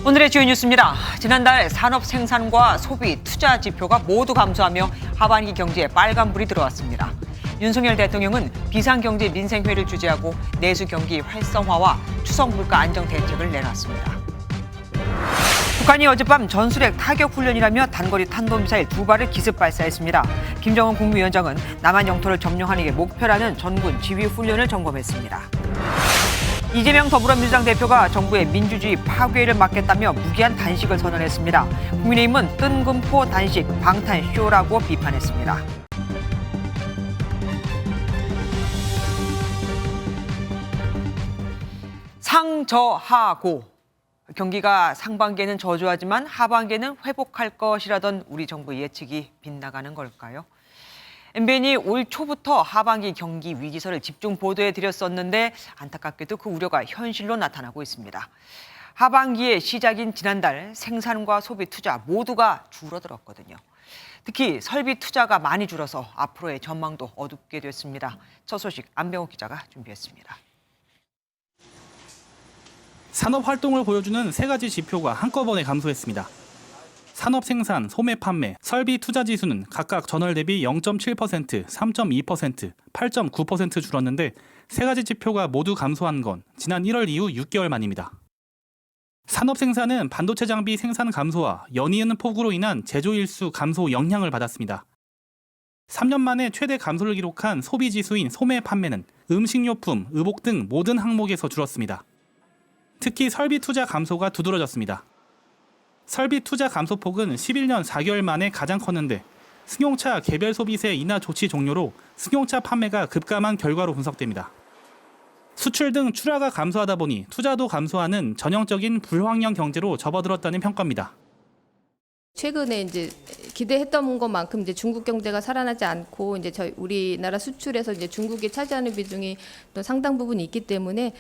오늘의 주요 뉴스입니다. 지난달 산업 생산과 소비, 투자 지표가 모두 감소하며 하반기 경제에 빨간불이 들어왔습니다. 윤석열 대통령은 비상경제 민생회의를 주재하고 내수 경기 활성화와 추석 물가 안정 대책을 내놨습니다. 북한이 어젯밤 전술핵 타격 훈련이라며 단거리 탄도미사일 2발을 기습 발사했습니다. 김정은 국무위원장은 남한 영토를 점령하는 게 목표라는 전군 지휘 훈련을 점검했습니다. 이재명 더불어민주당 대표가 정부의 민주주의 파괴를 막겠다며 무기한 단식을 선언했습니다. 국민의힘은 뜬금포 단식 방탄쇼라고 비판했습니다. 상저하고 경기가 상반기에는 저조하지만 하반기에는 회복할 것이라던 우리 정부의 예측이 빗나가는 걸까요? MBN이 올 초부터 하반기 경기 위기설을 집중 보도해드렸었는데 안타깝게도 그 우려가 현실로 나타나고 있습니다. 하반기의 시작인 지난달 생산과 소비 투자 모두가 줄어들었거든요. 특히 설비 투자가 많이 줄어서 앞으로의 전망도 어둡게 됐습니다. 첫 소식 안병욱 기자가 준비했습니다. 산업 활동을 보여주는 세 가지 지표가 한꺼번에 감소했습니다. 산업 생산, 소매 판매, 설비 투자 지수는 각각 전월 대비 0.7%, 3.2%, 8.9% 줄었는데 세 가지 지표가 모두 감소한 건 지난 1월 이후 6개월 만입니다. 산업 생산은 반도체 장비 생산 감소와 연이은 폭우로 인한 제조 일수 감소 영향을 받았습니다. 3년 만에 최대 감소를 기록한 소비 지수인 소매 판매는 음식료품, 의복 등 모든 항목에서 줄었습니다. 특히 설비 투자 감소가 두드러졌습니다. 설비 투자 감소폭은 11년 4개월 만에 가장 컸는데 승용차 개별 소비세 인하 조치 종료로 승용차 판매가 급감한 결과로 분석됩니다. 수출 등 출하가 감소하다 보니 투자도 감소하는 전형적인 불황형 경제로 접어들었다는 평가입니다. 최근에 이제 기대했던 것만큼 이제 중국 경제가 살아나지 않고 이제 우리나라 수출에서 이제 중국이 차지하는 비중이 또 상당 부분 있기 때문에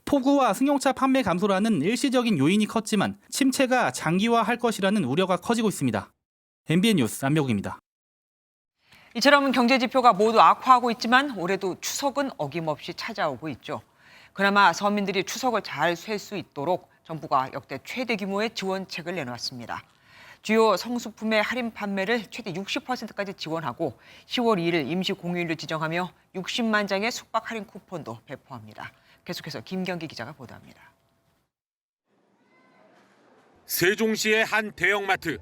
폭우와 승용차 판매 감소라는 일시적인 요인이 컸지만 침체가 장기화할 것이라는 우려가 커지고 있습니다. MBN 뉴스 안병욱입니다. 이처럼 경제 지표가 모두 악화하고 있지만 올해도 추석은 어김없이 찾아오고 있죠. 그나마 서민들이 추석을 잘 쐴 수 있도록 정부가 역대 최대 규모의 지원책을 내놓았습니다. 주요 성수품의 할인 판매를 최대 60%까지 지원하고 10월 2일 임시 공휴일로 지정하며 60만 장의 숙박 할인 쿠폰도 배포합니다. 계속해서 김경기 기자가 보도합니다. 세종시의 한 대형마트.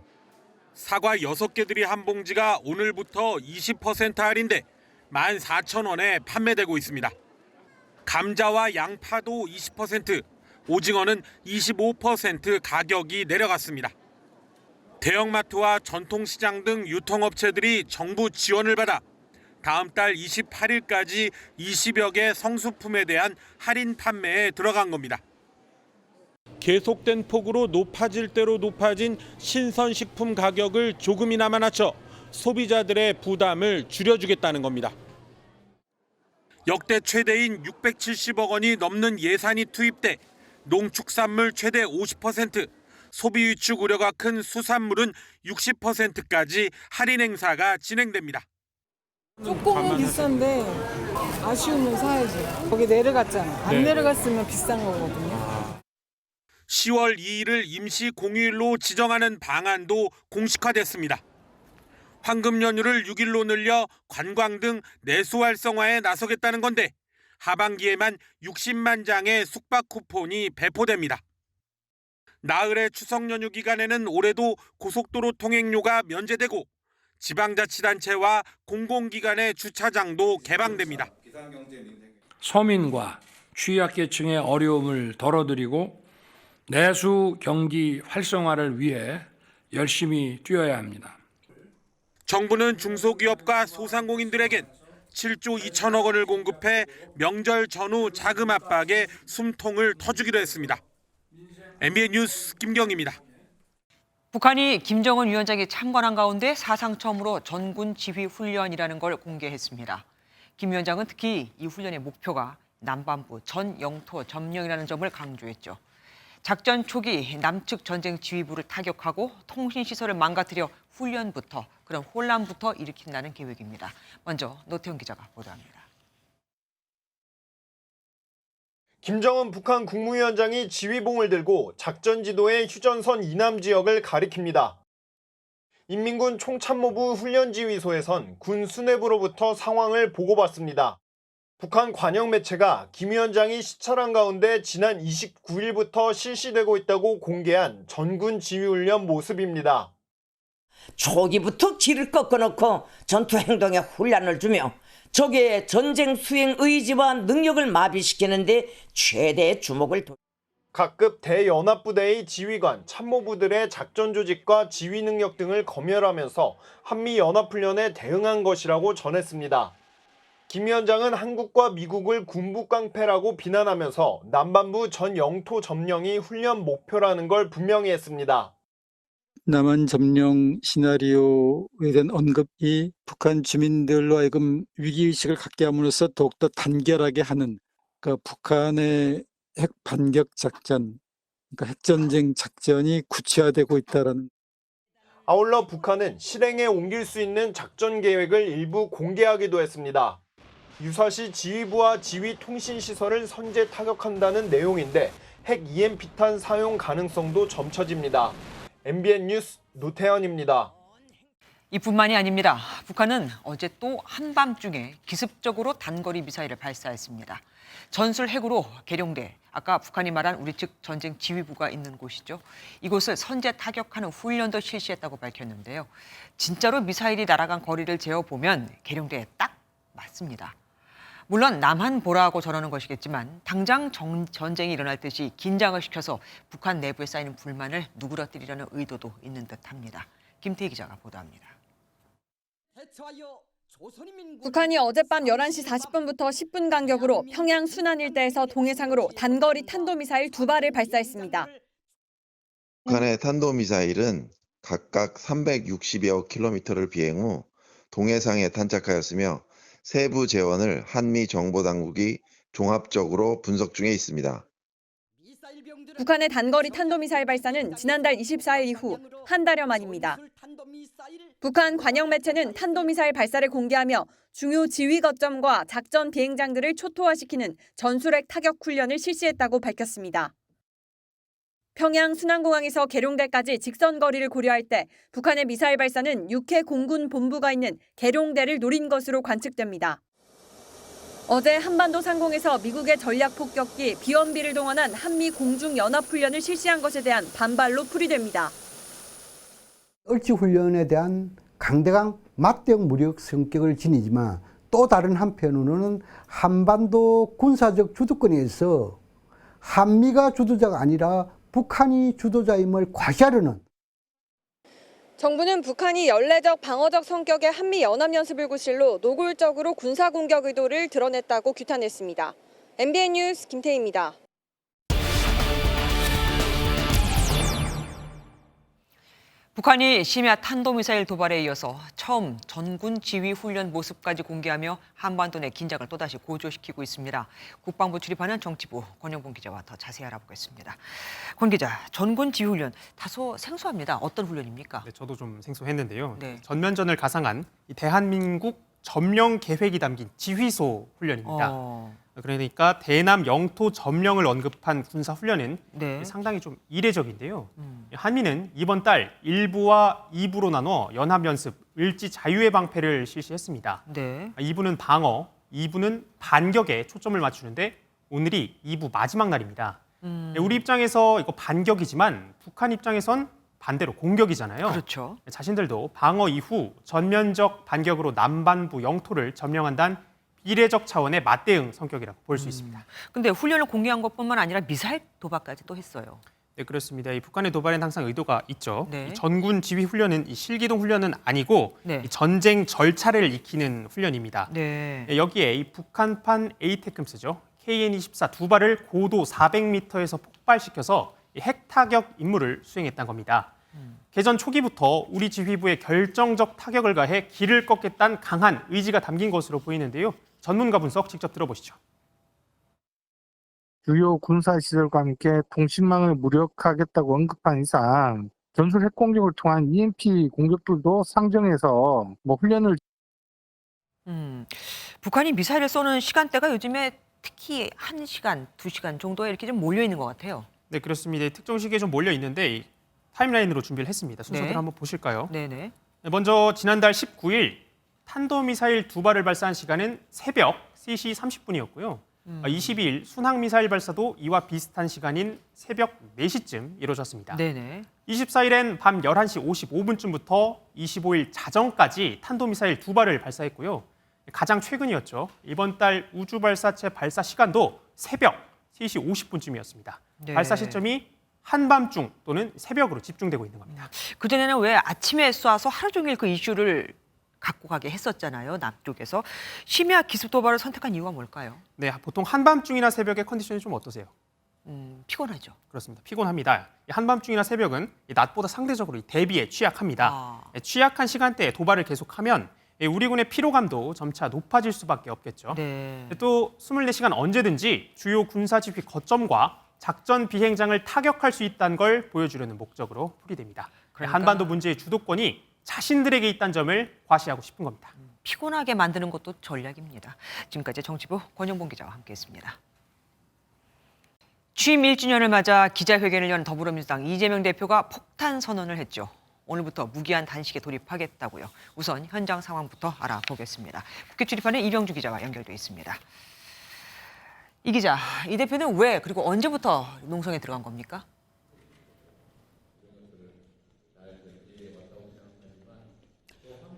사과 6개들이 한 봉지가 오늘부터 20% 할인돼 14,000원에 판매되고 있습니다. 감자와 양파도 20%, 오징어는 25% 가격이 내려갔습니다. 대형마트와 전통시장 등 유통업체들이 정부 지원을 받아 다음 달 28일까지 20여 개 성수품에 대한 할인 판매에 들어간 겁니다. 계속된 폭우로 높아질 대로 높아진 신선식품 가격을 조금이나마 낮춰 소비자들의 부담을 줄여주겠다는 겁니다. 역대 최대인 670억 원이 넘는 예산이 투입돼 농축산물 최대 50%, 소비 위축 우려가 큰 수산물은 60%까지 할인 행사가 진행됩니다. 조금은 비싼데 아쉬우면 사야지. 거기 내려갔잖아. 안 내려갔으면 비싼 거거든요. 10월 2일을 임시 공휴일로 지정하는 방안도 공식화됐습니다. 황금 연휴를 6일로 늘려 관광 등 내수 활성화에 나서겠다는 건데 하반기에만 60만 장의 숙박 쿠폰이 배포됩니다. 나흘의 추석 연휴 기간에는 올해도 고속도로 통행료가 면제되고 지방자치단체와 공공기관의 주차장도 개방됩니다. 서민과 취약계층의 어려움을 덜어드리고 내수 경기 활성화를 위해 열심히 뛰어야 합니다. 정부는 중소기업과 소상공인들에겐 7조 2천억 원을 공급해 명절 전후 자금 압박에 숨통을 터주기로 했습니다. MBN 뉴스 김경희입니다. 북한이 김정은 위원장이 참관한 가운데 사상 처음으로 전군 지휘 훈련이라는 걸 공개했습니다. 김 위원장은 특히 이 훈련의 목표가 남반부 전 영토 점령이라는 점을 강조했죠. 작전 초기 남측 전쟁 지휘부를 타격하고 통신시설을 망가뜨려 훈련부터 그런 혼란부터 일으킨다는 계획입니다. 먼저 노태훈 기자가 보도합니다. 김정은 북한 국무위원장이 지휘봉을 들고 작전 지도의 휴전선 이남 지역을 가리킵니다. 인민군 총참모부 훈련지휘소에선 군 수뇌부로부터 상황을 보고받습니다. 북한 관영 매체가 김 위원장이 시찰한 가운데 지난 29일부터 실시되고 있다고 공개한 전군 지휘훈련 모습입니다. 초기부터 길을 꺾어놓고 전투 행동에 훈련을 주며 적의 전쟁 수행 의지와 능력을 마비시키는 데 최대의 주목을 각급 대연합부대의 지휘관, 참모부들의 작전 조직과 지휘 능력 등을 검열하면서 한미연합훈련에 대응한 것이라고 전했습니다. 김 위원장은 한국과 미국을 군부 깡패라고 비난하면서 남반부 전 영토 점령이 훈련 목표라는 걸 분명히 했습니다. 남한 점령 시나리오에 대한 언급이 북한 주민들로 하여금 위기의식을 갖게 함으로써 더욱더 단결하게 하는, 그러니까 북한의 핵 반격 작전, 그러니까 핵전쟁 작전이 구체화되고 있다라는. 아울러 북한은 실행에 옮길 수 있는 작전 계획을 일부 공개하기도 했습니다. 유사시 지휘부와 지휘 통신 시설을 선제 타격한다는 내용인데 핵 EMP탄 사용 가능성도 점쳐집니다. MBN 뉴스 노태현입니다. 이뿐만이 아닙니다. 북한은 어제 또 한밤중에 기습적으로 단거리 미사일을 발사했습니다. 전술 핵으로 계룡대, 아까 북한이 말한 우리 측 전쟁 지휘부가 있는 곳이죠. 이곳을 선제 타격하는 훈련도 실시했다고 밝혔는데요. 진짜로 미사일이 날아간 거리를 재어보면 계룡대에 딱 맞습니다. 물론 남한 보라고 저러는 것이겠지만 당장 전쟁이 일어날 듯이 긴장을 시켜서 북한 내부에 쌓이는 불만을 누그러뜨리려는 의도도 있는 듯합니다. 김태희 기자가 보도합니다. 북한이 어젯밤 11시 40분부터 10분 간격으로 평양 순안 일대에서 동해상으로 단거리 탄도미사일 2발을 발사했습니다. 북한의 탄도미사일은 각각 360여 킬로미터를 비행 후 동해상에 탄착하였으며 세부 재원을 한미 정보당국이 종합적으로 분석 중에 있습니다. 북한의 단거리 탄도미사일 발사는 지난달 24일 이후 한 달여 만입니다. 북한 관영 매체는 탄도미사일 발사를 공개하며 중요 지휘 거점과 작전 비행장들을 초토화시키는 전술핵 타격 훈련을 실시했다고 밝혔습니다. 평양 순안공항에서 계룡대까지 직선 거리를 고려할 때 북한의 미사일 발사는 6해 공군 본부가 있는 계룡대를 노린 것으로 관측됩니다. 어제 한반도 상공에서 미국의 전략 폭격기 B-1B를 동원한 한미 공중연합훈련을 실시한 것에 대한 반발로 풀이됩니다. 얼치훈련에 대한 강대강 맞대응 무력 성격을 지니지만 또 다른 한편으로는 한반도 군사적 주도권에서 한미가 주도자가 아니라 북한이 주도자임을 과시하려는. 정부는 북한이 연례적 방어적 성격의 한미 연합연습을 구실로 노골적으로 군사공격 의도를 드러냈다고 규탄했습니다. MBN 뉴스 김태희입니다. 북한이 심야 탄도미사일 도발에 이어서 처음 전군 지휘 훈련 모습까지 공개하며 한반도 내 긴장을 또다시 고조시키고 있습니다. 국방부 출입하는 정치부 권영봉 기자와 더 자세히 알아보겠습니다. 권 기자, 전군 지휘 훈련 다소 생소합니다. 어떤 훈련입니까? 네, 저도 좀 생소했는데요. 네. 전면전을 가상한 이 대한민국 점령 계획이 담긴 지휘소 훈련입니다. 그러니까 대남 영토 점령을 언급한 군사 훈련은 네. 상당히 좀 이례적인데요. 한미는 이번 달 1부와 2부로 나눠 연합연습 을지 자유의 방패를 실시했습니다. 네. 2부는 방어, 2부는 반격에 초점을 맞추는데 오늘이 2부 마지막 날입니다. 우리 입장에서 이거 반격이지만 북한 입장에선 반대로 공격이잖아요. 그렇죠. 자신들도 방어 이후 전면적 반격으로 남반부 영토를 점령한다는 이례적 차원의 맞대응 성격이라고 볼 수 있습니다. 근데 훈련을 공개한 것뿐만 아니라 미사일 도박까지 또 했어요. 네, 그렇습니다. 이 북한의 도발엔 항상 의도가 있죠. 네. 이 전군 지휘 훈련은 이 실기동 훈련은 아니고 네. 이 전쟁 절차를 익히는 훈련입니다. 네. 여기에 이 북한판 에이테크임스죠. KN-24 두 발을 고도 400m에서 폭발시켜서 이 핵타격 임무를 수행했다는 겁니다. 개전 초기부터 우리 지휘부에 결정적 타격을 가해 길을 꺾겠다는 강한 의지가 담긴 것으로 보이는데요. 전문가 분석 직접 들어보시죠. 주요 군사시설과 함께 통신망을 무력화하겠다고 언급한 이상 전술 핵공격을 통한 EMP 공격들도 상정해서 훈련을. 북한이 미사일을 쏘는 시간대가 요즘에 특히 1시간, 2시간 정도에 이렇게 좀 몰려 있는 것 같아요. 네, 그렇습니다. 특정 시기에 좀 몰려 있는데 이 타임라인으로 준비를 했습니다. 순서대로 네. 한번 보실까요? 네네. 네, 먼저 지난달 19일 탄도미사일 2발을 발사한 시간은 새벽 3시 30분이었고요. 22일 순항미사일 발사도 이와 비슷한 시간인 새벽 4시쯤 이루어졌습니다. 네네. 24일엔 밤 11시 55분쯤부터 25일 자정까지 탄도미사일 2발을 발사했고요. 가장 최근이었죠. 이번 달 우주발사체 발사 시간도 새벽 3시 50분쯤이었습니다. 네. 발사 시점이 한밤중 또는 새벽으로 집중되고 있는 겁니다. 그전에는 왜 아침에 쏴서 하루 종일 그 이슈를 갖고 가게 했었잖아요. 남쪽에서. 심야 기습 도발을 선택한 이유가 뭘까요? 네, 보통 한밤중이나 새벽의 컨디션이 좀 어떠세요? 피곤하죠. 그렇습니다. 피곤합니다. 한밤중이나 새벽은 낮보다 상대적으로 대비에 취약합니다. 취약한 시간대에 도발을 계속하면 우리 군의 피로감도 점차 높아질 수밖에 없겠죠. 네. 또 24시간 언제든지 주요 군사지휘 거점과 작전 비행장을 타격할 수 있다는 걸 보여주려는 목적으로 풀이됩니다. 그러니까 한반도 문제의 주도권이 자신들에게 있다는 점을 과시하고 싶은 겁니다. 피곤하게 만드는 것도 전략입니다. 지금까지 정치부 권영봉 기자와 함께했습니다. 취임 1주년을 맞아 기자회견을 연 더불어민주당 이재명 대표가 폭탄 선언을 했죠. 오늘부터 무기한 단식에 돌입하겠다고요. 우선 현장 상황부터 알아보겠습니다. 국회 출입하는 이병주 기자와 연결돼 있습니다. 이 기자, 이 대표는 왜 그리고 언제부터 농성에 들어간 겁니까?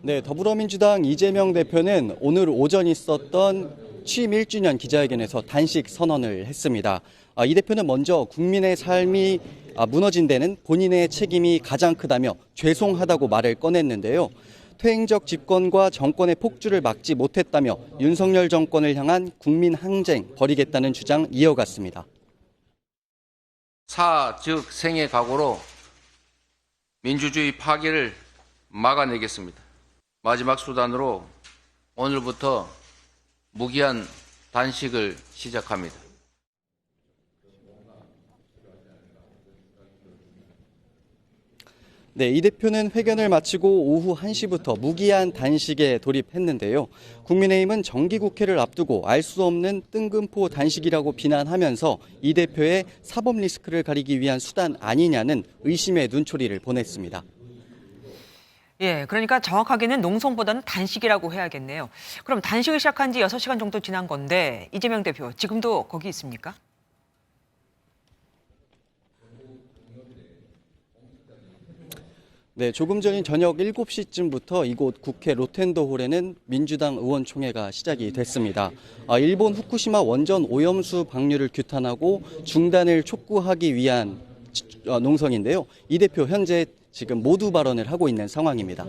네, 더불어민주당 이재명 대표는 오늘 오전 있었던 취임 1주년 기자회견에서 단식 선언을 했습니다. 이 대표는 먼저 국민의 삶이 무너진 데는 본인의 책임이 가장 크다며 죄송하다고 말을 꺼냈는데요. 퇴행적 집권과 정권의 폭주를 막지 못했다며 윤석열 정권을 향한 국민 항쟁 벌이겠다는 주장 이어갔습니다. 사, 즉 생의 각오로 민주주의 파괴를 막아내겠습니다. 마지막 수단으로 오늘부터 무기한 단식을 시작합니다. 네, 이 대표는 회견을 마치고 오후 1시부터 무기한 단식에 돌입했는데요. 국민의힘은 정기국회를 앞두고 알 수 없는 뜬금포 단식이라고 비난하면서 이 대표의 사법 리스크를 가리기 위한 수단 아니냐는 의심의 눈초리를 보냈습니다. 예, 그러니까 정확하게는 농성보다는 단식이라고 해야겠네요. 그럼 단식을 시작한 지 6시간 정도 지난 건데 이재명 대표 지금도 거기 있습니까? 네, 조금 전인 저녁 7시쯤부터 이곳 국회 로텐더홀에는 민주당 의원총회가 시작이 됐습니다. 일본 후쿠시마 원전 오염수 방류를 규탄하고 중단을 촉구하기 위한 농성인데요. 이 대표 현재 지금 모두 발언을 하고 있는 상황입니다.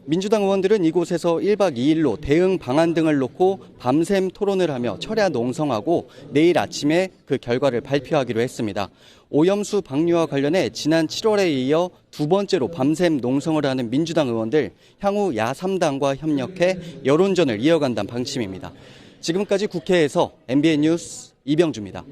민주당 의원들은 이곳에서 1박 2일로 대응 방안 등을 놓고 밤샘 토론을 하며 철야 농성하고 내일 아침에 그 결과를 발표하기로 했습니다. 오염수 방류와 관련해 지난 7월에 이어 두 번째로 밤샘 농성을 하는 민주당 의원들 향후 야3당과 협력해 여론전을 이어간다는 방침입니다. 지금까지 국회에서 MBN 뉴스 이병주입니다.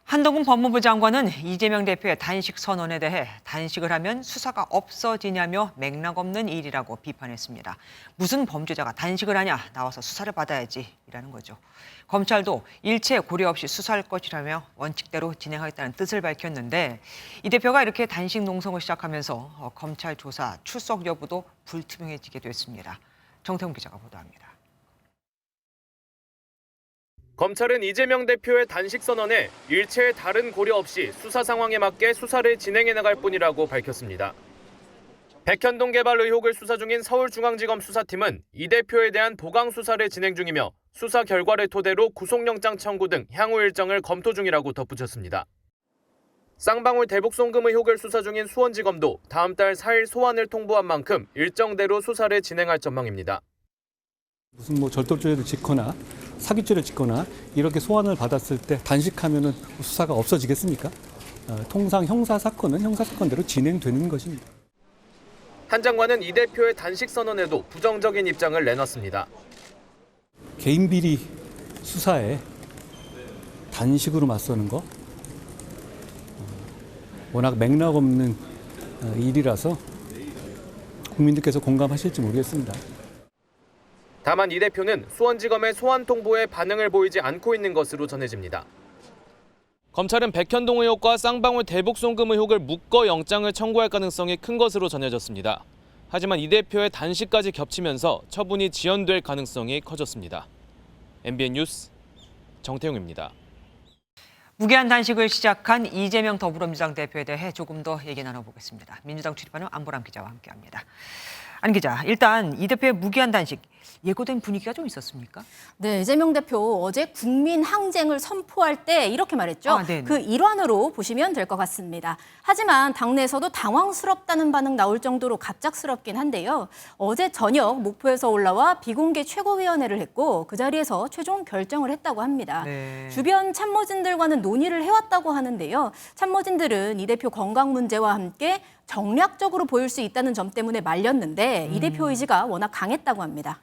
한동훈 법무부 장관은 이재명 대표의 단식 선언에 대해 단식을 하면 수사가 없어지냐며 맥락 없는 일이라고 비판했습니다. 무슨 범죄자가 단식을 하냐, 나와서 수사를 받아야지 이라는 거죠. 검찰도 일체 고려 없이 수사할 것이라며 원칙대로 진행하겠다는 뜻을 밝혔는데 이 대표가 이렇게 단식 농성을 시작하면서 검찰 조사 출석 여부도 불투명해지게 됐습니다. 정태훈 기자가 보도합니다. 검찰은 이재명 대표의 단식 선언에 일체의 다른 고려 없이 수사 상황에 맞게 수사를 진행해 나갈 뿐이라고 밝혔습니다. 백현동 개발 의혹을 수사 중인 서울중앙지검 수사팀은 이 대표에 대한 보강 수사를 진행 중이며 수사 결과를 토대로 구속영장 청구 등 향후 일정을 검토 중이라고 덧붙였습니다. 쌍방울 대북송금 의혹을 수사 중인 수원지검도 다음 달 4일 소환을 통보한 만큼 일정대로 수사를 진행할 전망입니다. 무슨 절도죄를 짓거나 사기죄를 짓거나 이렇게 소환을 받았을 때 단식하면은 수사가 없어지겠습니까? 통상 형사 사건은 형사 사건대로 진행되는 것입니다. 한 장관은 이 대표의 단식 선언에도 부정적인 입장을 내놨습니다. 개인 비리 수사에 단식으로 맞서는 거 워낙 맥락 없는 일이라서 국민들께서 공감하실지 모르겠습니다. 다만 이 대표는 수원지검의 소환 통보에 반응을 보이지 않고 있는 것으로 전해집니다. 검찰은 백현동 의혹과 쌍방울 대북 송금 의혹을 묶어 영장을 청구할 가능성이 큰 것으로 전해졌습니다. 하지만 이 대표의 단식까지 겹치면서 처분이 지연될 가능성이 커졌습니다. MBN 뉴스 정태용입니다. 무기한 단식을 시작한 이재명 더불어민주당 대표에 대해 조금 더 얘기 나눠보겠습니다. 민주당 출입하는 안보람 기자와 함께합니다. 안 기자, 일단 이 대표의 무기한 단식 예고된 분위기가 좀 있었습니까? 네, 이재명 대표 어제 국민 항쟁을 선포할 때 이렇게 말했죠. 그 일환으로 보시면 될 것 같습니다. 하지만 당내에서도 당황스럽다는 반응 나올 정도로 갑작스럽긴 한데요. 어제 저녁 목포에서 올라와 비공개 최고위원회를 했고 그 자리에서 최종 결정을 했다고 합니다. 주변 참모진들과는 논의를 해왔다고 하는데요. 참모진들은 이 대표 건강 문제와 함께 정략적으로 보일 수 있다는 점 때문에 말렸는데 이 대표 의지가 워낙 강했다고 합니다.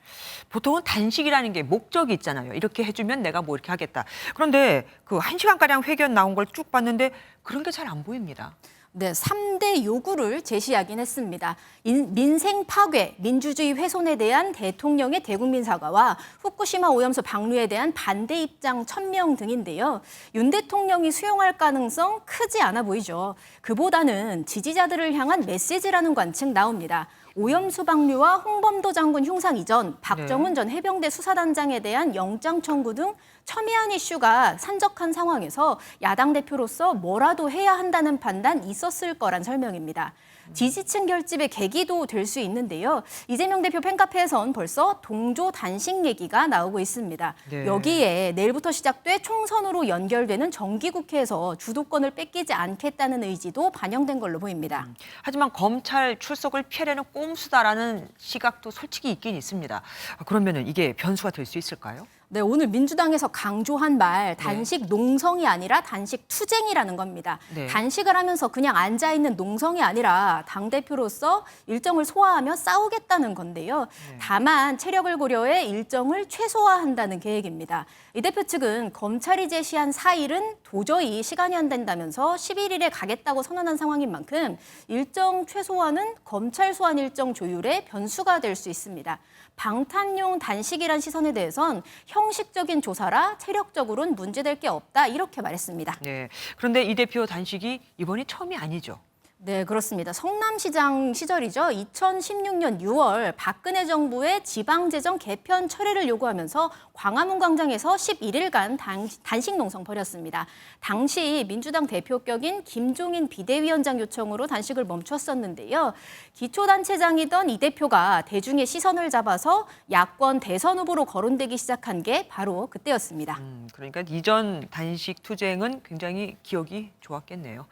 보통은 단식이라는 게 목적이 있잖아요. 이렇게 해주면 내가 뭐 이렇게 하겠다. 그런데 그 1시간가량 회견 나온 걸 쭉 봤는데 그런 게 잘 안 보입니다. 네, 3대 요구를 제시하긴 했습니다. 민생 파괴, 민주주의 훼손에 대한 대통령의 대국민 사과와 후쿠시마 오염수 방류에 대한 반대 입장 1000명 등인데요. 윤 대통령이 수용할 가능성 크지 않아 보이죠. 그보다는 지지자들을 향한 메시지라는 관측 나옵니다. 오염수 방류와 홍범도 장군 흉상 이전, 박정훈 전 해병대 수사단장에 대한 영장 청구 등 첨예한 이슈가 산적한 상황에서 야당 대표로서 뭐라도 해야 한다는 판단 있었을 거란 설명입니다. 지지층 결집의 계기도 될 수 있는데요. 이재명 대표 팬카페에선 벌써 동조 단식 얘기가 나오고 있습니다. 여기에 내일부터 시작돼 총선으로 연결되는 정기국회에서 주도권을 뺏기지 않겠다는 의지도 반영된 걸로 보입니다. 하지만 검찰 출석을 피하려는 꼼수다라는 시각도 솔직히 있긴 있습니다. 그러면 이게 변수가 될 수 있을까요? 네, 오늘 민주당에서 강조한 말 단식 농성이 아니라 단식 투쟁이라는 겁니다. 단식을 하면서 그냥 앉아있는 농성이 아니라 당대표로서 일정을 소화하며 싸우겠다는 건데요. 다만 체력을 고려해 일정을 최소화한다는 계획입니다. 이 대표 측은 검찰이 제시한 4일은 도저히 시간이 안 된다면서 11일에 가겠다고 선언한 상황인 만큼 일정 최소화는 검찰 소환 일정 조율의 변수가 될 수 있습니다. 방탄용 단식이란 시선에 대해선 형식적인 조사라 체력적으로는 문제될 게 없다 이렇게 말했습니다. 네, 그런데 이 대표 단식이 이번이 처음이 아니죠. 네, 그렇습니다. 성남시장 시절이죠. 2016년 6월 박근혜 정부의 지방재정 개편 철회를 요구하면서 광화문 광장에서 11일간 단식 농성 벌였습니다. 당시 민주당 대표격인 김종인 비대위원장 요청으로 단식을 멈췄었는데요. 기초단체장이던 이 대표가 대중의 시선을 잡아서 야권 대선 후보로 거론되기 시작한 게 바로 그때였습니다. 그러니까 이전 단식 투쟁은 굉장히 기억이 좋았겠네요.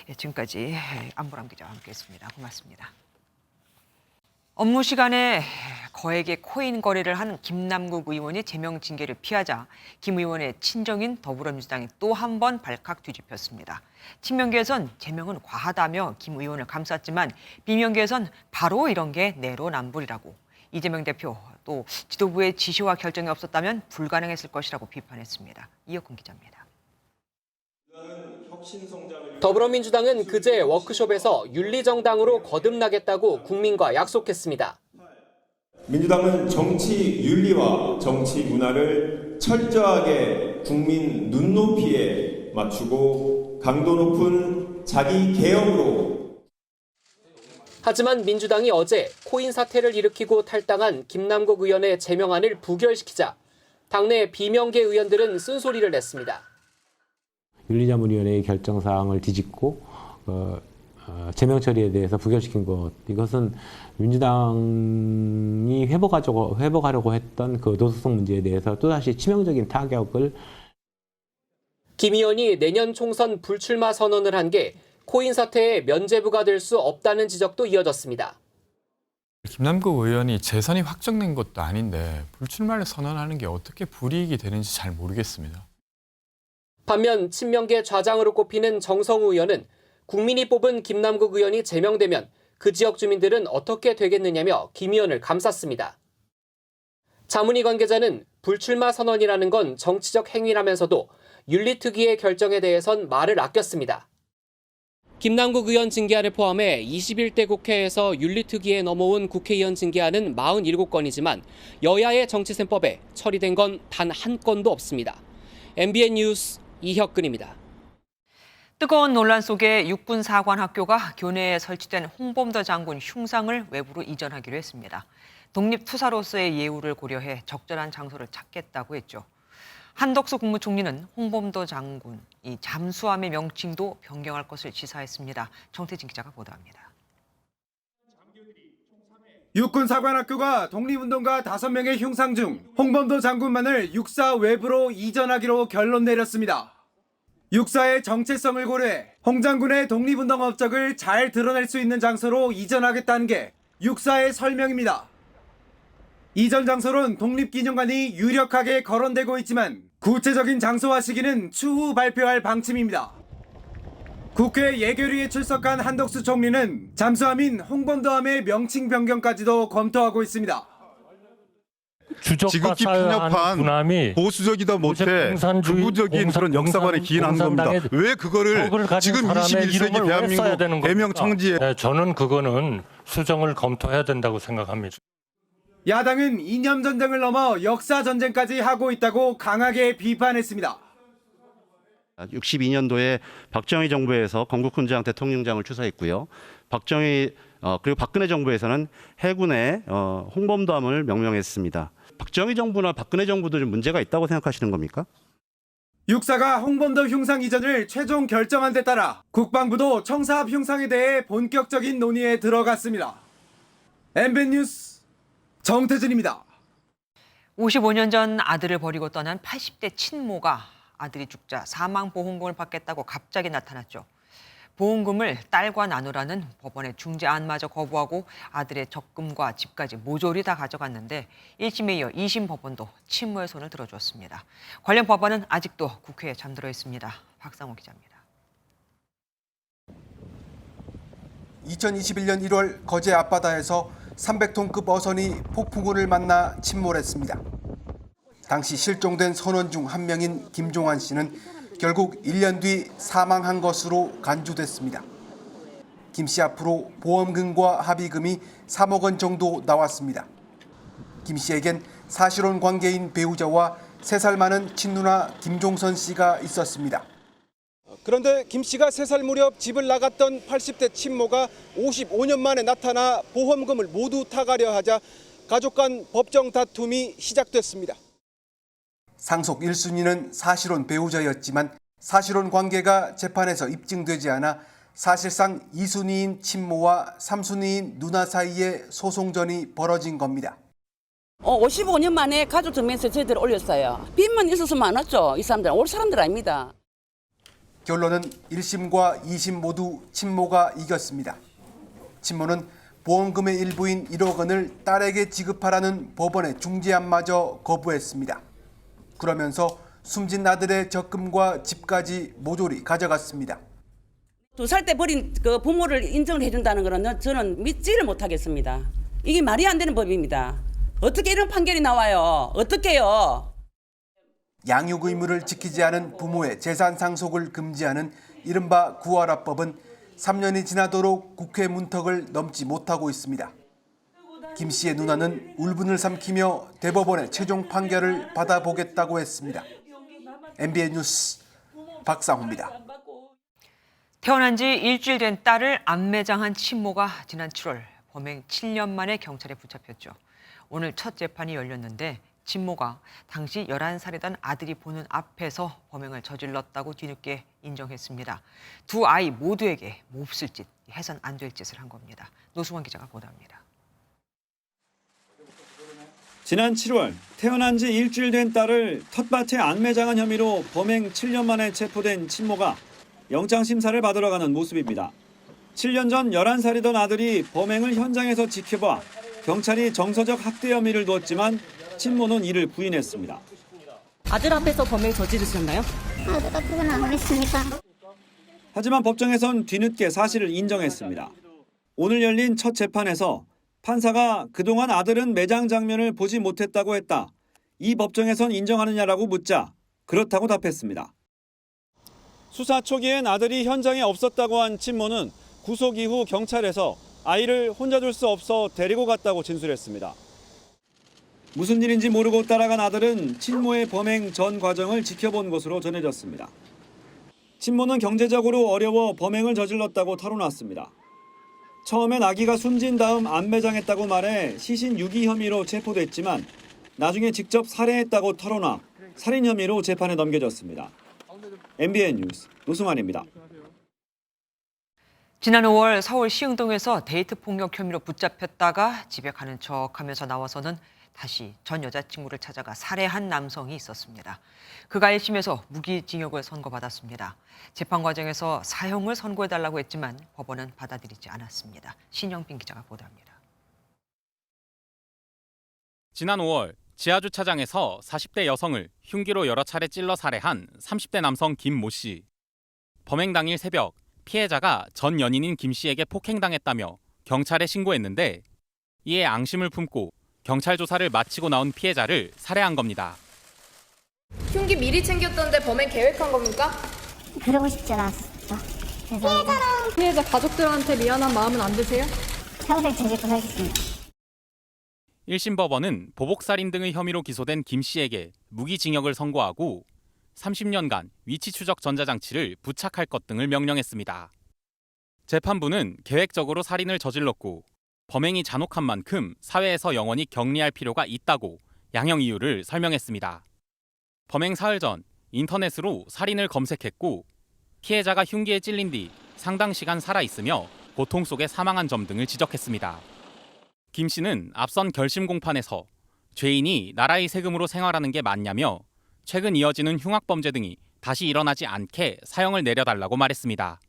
예, 지금까지 안보람 기자와 함께했습니다. 고맙습니다. 업무 시간에 거액의 코인 거래를 한 김남국 의원이 제명 징계를 피하자 김 의원의 친정인 더불어민주당이 또 한 번 발칵 뒤집혔습니다. 친명계에선 제명은 과하다며 김 의원을 감쌌지만 비명계에선 바로 이런 게 내로남불이라고. 이재명 대표 또 지도부의 지시와 결정이 없었다면 불가능했을 것이라고 비판했습니다. 이혁훈 기자입니다. 더불어민주당은 그제 워크숍에서 윤리정당으로 거듭나겠다고 국민과 약속했습니다. 민주당은 정치 윤리와 정치 문화를 철저하게 국민 눈높이에 맞추고 강도 높은 자기 개혁으로. 하지만 민주당이 어제 코인 사태를 일으키고 탈당한 김남국 의원의 제명안을 부결시키자 당내 비명계 의원들은 쓴소리를 냈습니다. 윤리자문위원회의 결정사항을 뒤집고 제명 처리에 대해서 부결시킨 것, 이것은 민주당이 회복하려고 했던 그 노숙성 문제에 대해서 또다시 치명적인 타격을. 김 의원이 내년 총선 불출마 선언을 한 게 코인 사태의 면죄부가 될 수 없다는 지적도 이어졌습니다. 김남국 의원이 재선이 확정된 것도 아닌데 불출마를 선언하는 게 어떻게 불이익이 되는지 잘 모르겠습니다. 반면 친명계 좌장으로 꼽히는 정성우 의원은 국민이 뽑은 김남국 의원이 제명되면 그 지역 주민들은 어떻게 되겠느냐며 김 의원을 감쌌습니다. 자문위 관계자는 불출마 선언이라는 건 정치적 행위라면서도 윤리특위의 결정에 대해선 말을 아꼈습니다. 김남국 의원 징계안을 포함해 21대 국회에서 윤리특위에 넘어온 국회의원 징계안은 47건이지만 여야의 정치셈법에 처리된 건 단 한 건도 없습니다. MBN 뉴스 이혁근입니다. 뜨거운 논란 속에 육군사관학교가 교내에 설치된 홍범도 장군 흉상을 외부로 이전하기로 했습니다. 독립투사로서의 예우를 고려해 적절한 장소를 찾겠다고 했죠. 한덕수 국무총리는 홍범도 장군 이 잠수함의 명칭도 변경할 것을 지사했습니다. 정태진 기자가 보도합니다. 육군사관학교가 독립운동가 5명의 흉상 중 홍범도 장군만을 육사 외부로 이전하기로 결론 내렸습니다. 육사의 정체성을 고려해 홍 장군의 독립운동 업적을 잘 드러낼 수 있는 장소로 이전하겠다는 게 육사의 설명입니다. 이전 장소는 독립기념관이 유력하게 거론되고 있지만 구체적인 장소와 시기는 추후 발표할 방침입니다. 국회 예결위에 출석한 한덕수 총리는 잠수함인 홍범도함의 명칭 변경까지도 검토하고 있습니다. 지극히 편협한 보수적이다 못해 극우적인 그런 역사관에 기인하는 겁니다. 왜 그거를 지금 21세기 대한민국 대명 청지에 저는 그거는 수정을 검토해야 된다고 생각합니다. 야당은 이념 전쟁을 넘어 역사 전쟁까지 하고 있다고 강하게 비판했습니다. 62년도에 박정희 정부에서 건국훈장 대통령장을 추서했고요. 그리고 박근혜 정부에서는 해군의 홍범도함을 명명했습니다. 박정희 정부나 박근혜 정부도 좀 문제가 있다고 생각하시는 겁니까? 육사가 홍범도 흉상 이전을 최종 결정한 데 따라 국방부도 청사합 흉상에 대해 본격적인 논의에 들어갔습니다. MBN 뉴스 정태진입니다. 55년 전 아들을 버리고 떠난 80대 친모가 아들이 죽자 사망보험금을 받겠다고 갑자기 나타났죠. 보험금을 딸과 나누라는 법원의 중재안마저 거부하고 아들의 적금과 집까지 모조리 다 가져갔는데 1심에 이어 2심 법원도 친모의 손을 들어줬습니다. 관련 법안은 아직도 국회에 잠들어 있습니다. 박상호 기자입니다. 2021년 1월 거제 앞바다에서 300톤급 어선이 폭풍우를 만나 침몰했습니다. 당시 실종된 선원 중 한 명인 김종환 씨는 결국 1년 뒤 사망한 것으로 간주됐습니다. 김 씨 앞으로 보험금과 합의금이 3억 원 정도 나왔습니다. 김 씨에겐 사실혼 관계인 배우자와 3살 많은 친누나 김종선 씨가 있었습니다. 그런데 김 씨가 3살 무렵 집을 나갔던 80대 친모가 55년 만에 나타나 보험금을 모두 타가려 하자 가족 간 법정 다툼이 시작됐습니다. 상속 1순위는 사실혼 배우자였지만 사실혼 관계가 재판에서 입증되지 않아 사실상 2순위인 친모와 3순위인 누나 사이에 소송전이 벌어진 겁니다. 55년 만에 가족 정면에서 저희들 올렸어요. 빚만 있었으면 안 왔죠. 이 사람들은 올 사람들 아닙니다. 결론은 1심과 2심 모두 친모가 이겼습니다. 친모는 보험금의 일부인 1억 원을 딸에게 지급하라는 법원의 중재안마저 거부했습니다. 그러면서 숨진 아들의 적금과 집까지 모조리 가져갔습니다. 2살 때 버린 그 부모를 인정을 해준다는 거는 저는 믿지를 못하겠습니다. 이게 말이 안 되는 법입니다. 어떻게 이런 판결이 나와요? 어떻게요? 양육 의무를 지키지 않은 부모의 재산 상속을 금지하는 이른바 구하라법은 3년이 지나도록 국회 문턱을 넘지 못하고 있습니다. 김 씨의 누나는 울분을 삼키며 대법원의 최종 판결을 받아보겠다고 했습니다. MBN 뉴스 박상호입니다. 태어난 지 일주일 된 딸을 암매장한 친모가 지난 7월 범행 7년 만에 경찰에 붙잡혔죠. 오늘 첫 재판이 열렸는데 친모가 당시 11살이던 아들이 보는 앞에서 범행을 저질렀다고 뒤늦게 인정했습니다. 두 아이 모두에게 몹쓸 짓, 해선 안 될 짓을 한 겁니다. 노수원 기자가 보도합니다. 지난 7월 태어난 지 일주일 된 딸을 텃밭에 안매장한 혐의로 범행 7년 만에 체포된 친모가 영장심사를 받으러 가는 모습입니다. 7년 전 11살이던 아들이 범행을 현장에서 지켜봐 경찰이 정서적 학대 혐의를 두었지만 친모는 이를 부인했습니다. 아들 앞에서 범행 저지르셨나요? 아들 앞에서는 안 했습니다. 하지만 법정에선 뒤늦게 사실을 인정했습니다. 오늘 열린 첫 재판에서 판사가 그동안 아들은 매장 장면을 보지 못했다고 했다. 이 법정에선 인정하느냐라고 묻자 그렇다고 답했습니다. 수사 초기엔 아들이 현장에 없었다고 한 친모는 구속 이후 경찰에서 아이를 혼자 둘 수 없어 데리고 갔다고 진술했습니다. 무슨 일인지 모르고 따라간 아들은 친모의 범행 전 과정을 지켜본 것으로 전해졌습니다. 친모는 경제적으로 어려워 범행을 저질렀다고 털어놨습니다. 처음엔 아기가 숨진 다음 안매장했다고 말해 시신 유기 혐의로 체포됐지만 나중에 직접 살해했다고 털어놔 살인 혐의로 재판에 넘겨졌습니다. MBN 뉴스 노승환입니다. 지난 5월 서울 시흥동에서 데이트 폭력 혐의로 붙잡혔다가 집에 가는 척하면서 나와서는 다시 전 여자친구를 찾아가 살해한 남성이 있었습니다. 그가 1심에서 무기징역을 선고받았습니다. 재판 과정에서 사형을 선고해달라고 했지만 법원은 받아들이지 않았습니다. 신영빈 기자가 보도합니다. 지난 5월 지하주차장에서 40대 여성을 흉기로 여러 차례 찔러 살해한 30대 남성 김모 씨. 범행 당일 새벽 피해자가 전 연인인 김 씨에게 폭행당했다며 경찰에 신고했는데 이에 앙심을 품고 경찰 조사를 마치고 나온 피해자를 살해한 겁니다. 흉기 미리 챙겼던데 범행 계획한 겁니까? 그러고 싶지 않았어. 피해자 가족들한테 미안한 마음은 안 드세요? 평생 지키고 살겠습니다. 1심 법원은 보복살인 등의 혐의로 기소된 김 씨에게 무기징역을 선고하고 30년간 위치 추적 전자장치를 부착할 것 등을 명령했습니다. 재판부는 계획적으로 살인을 저질렀고 범행이 잔혹한 만큼 사회에서 영원히 격리할 필요가 있다고 양형 이유를 설명했습니다. 범행 사흘 전 인터넷으로 살인을 검색했고 피해자가 흉기에 찔린 뒤 상당 시간 살아있으며 고통 속에 사망한 점 등을 지적했습니다. 김 씨는 앞선 결심 공판에서 죄인이 나라의 세금으로 생활하는 게 맞냐며 최근 이어지는 흉악범죄 등이 다시 일어나지 않게 사형을 내려달라고 말했습니다.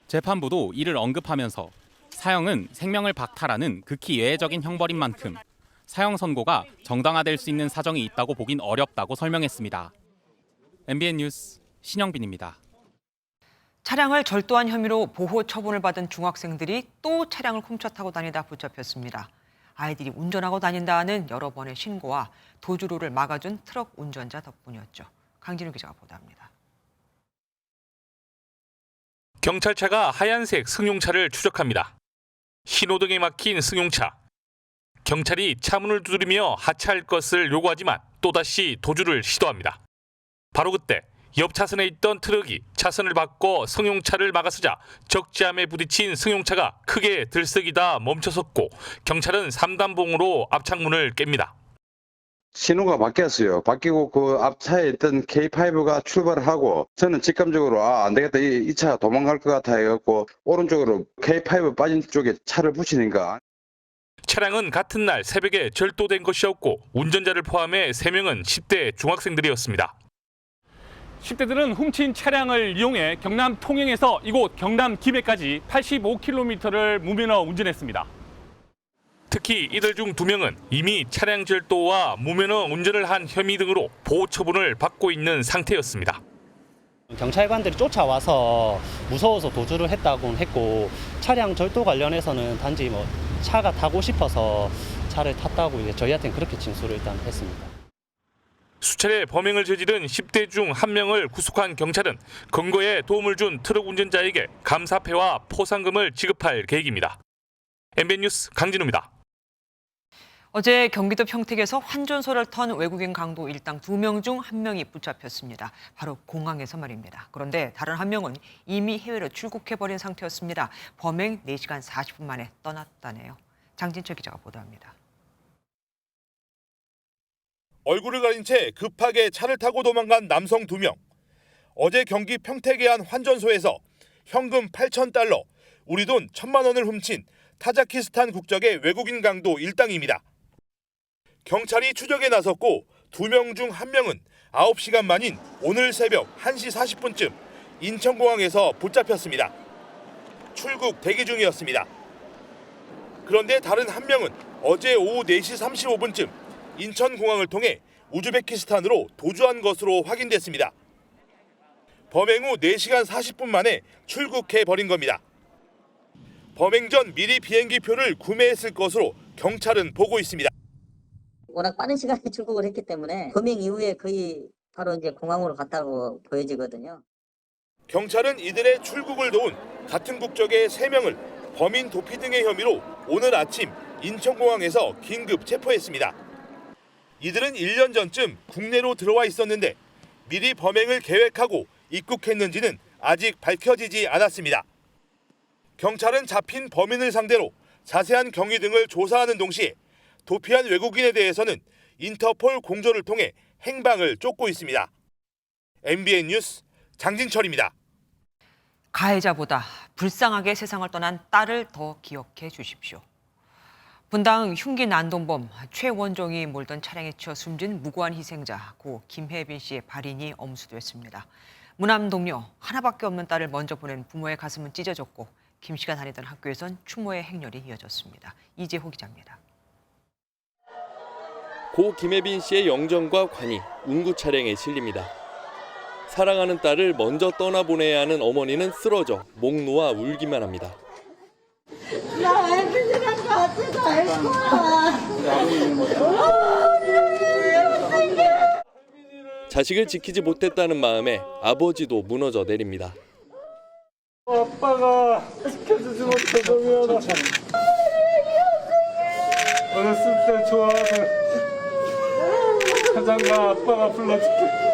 재판부도 이를 언급하면서 사형은 생명을 박탈하는 극히 예외적인 형벌인 만큼 사형 선고가 정당화될 수 있는 사정이 있다고 보긴 어렵다고 설명했습니다. MBN 뉴스 신영빈입니다. 차량을 절도한 혐의로 보호 처분을 받은 중학생들이 또 차량을 훔쳐 타고 다니다 붙잡혔습니다. 아이들이 운전하고 다닌다는 여러 번의 신고와 도주로를 막아준 트럭 운전자 덕분이었죠. 강진우 기자가 보도합니다. 경찰차가 하얀색 승용차를 추적합니다. 신호등에 막힌 승용차. 경찰이 차문을 두드리며 하차할 것을 요구하지만 또다시 도주를 시도합니다. 바로 그때 옆 차선에 있던 트럭이 차선을 바꿔 승용차를 막아서자 적재함에 부딪힌 승용차가 크게 들썩이다 멈춰섰고 경찰은 3단봉으로 앞창문을 깹니다. 신호가 바뀌었어요. 바뀌고 그 앞차에 있던 K5가 출발을 하고 저는 직감적으로 안 되겠다. 이 차 도망갈 것 같아 해갖고 오른쪽으로 K5 빠진 쪽에 차를 붙이니까. 차량은 같은 날 새벽에 절도된 것이었고 운전자를 포함해 3명은 10대 중학생들이었습니다. 10대들은 훔친 차량을 이용해 경남 통영에서 이곳 경남 김해까지 85km를 무면허 운전했습니다. 특히 이들 중 2명은 이미 차량 절도와 무면허 운전을 한 혐의 등으로 보호 처분을 받고 있는 상태였습니다. 경찰관들이 쫓아와서 무서워서 도주를 했다고는 했고 차량 절도 관련해서는 단지 차가 타고 싶어서 차를 탔다고 이제 저희한테는 그렇게 진술을 일단 했습니다. 수차례 범행을 저지른 10대 중 1명을 구속한 경찰은 검거에 도움을 준 트럭 운전자에게 감사패와 포상금을 지급할 계획입니다. MBN 뉴스 강진우입니다. 어제 경기도 평택에서 환전소를 턴 외국인 강도 일당 2명 중 1명이 붙잡혔습니다. 바로 공항에서 말입니다. 그런데 다른 1명은 이미 해외로 출국해버린 상태였습니다. 범행 4시간 40분 만에 떠났다네요. 장진철 기자가 보도합니다. 얼굴을 가린 채 급하게 차를 타고 도망간 남성 2명. 어제 경기 평택의 한 환전소에서 현금 8,000달러, 우리 돈 1,000만 원을 훔친 타자키스탄 국적의 외국인 강도 일당입니다. 경찰이 추적에 나섰고 2명 중 1명은 9시간 만인 오늘 새벽 1시 40분쯤 인천공항에서 붙잡혔습니다. 출국 대기 중이었습니다. 그런데 다른 1명은 어제 오후 4시 35분쯤 인천공항을 통해 우즈베키스탄으로 도주한 것으로 확인됐습니다. 범행 후 4시간 40분 만에 출국해버린 겁니다. 범행 전 미리 비행기표를 구매했을 것으로 경찰은 보고 있습니다. 워낙 빠른 시간에 출국을 했기 때문에 범행 이후에 거의 바로 이제 공항으로 갔다고 보여지거든요. 경찰은 이들의 출국을 도운 같은 국적의 3명을 범인 도피 등의 혐의로 오늘 아침 인천공항에서 긴급 체포했습니다. 이들은 1년 전쯤 국내로 들어와 있었는데 미리 범행을 계획하고 입국했는지는 아직 밝혀지지 않았습니다. 경찰은 잡힌 범인을 상대로 자세한 경위 등을 조사하는 동시에 도피한 외국인에 대해서는 인터폴 공조를 통해 행방을 쫓고 있습니다. MBN 뉴스 장진철입니다. 가해자보다 불쌍하게 세상을 떠난 딸을 더 기억해 주십시오. 분당 흉기 난동범 최원종이 몰던 차량에 치여 숨진 무고한 희생자 고 김혜빈 씨의 발인이 엄수됐습니다. 무남 동료 하나밖에 없는 딸을 먼저 보낸 부모의 가슴은 찢어졌고 김 씨가 다니던 학교에선 추모의 행렬이 이어졌습니다. 이재호 기자입니다. 고 김혜빈 씨의 영정과 관이 운구 차량에 실립니다. 사랑하는 딸을 먼저 떠나보내야 하는 어머니는 쓰러져 목 놓아 울기만 합니다. 나 애들이랑 같이 갈 거야. 자식을 지키지 못했다는 마음에 아버지도 무너져 내립니다. 아빠가 지켜주지 못해서 미안하다. 어렸을 때 좋아하는 가장과 아빠가 불러줄게.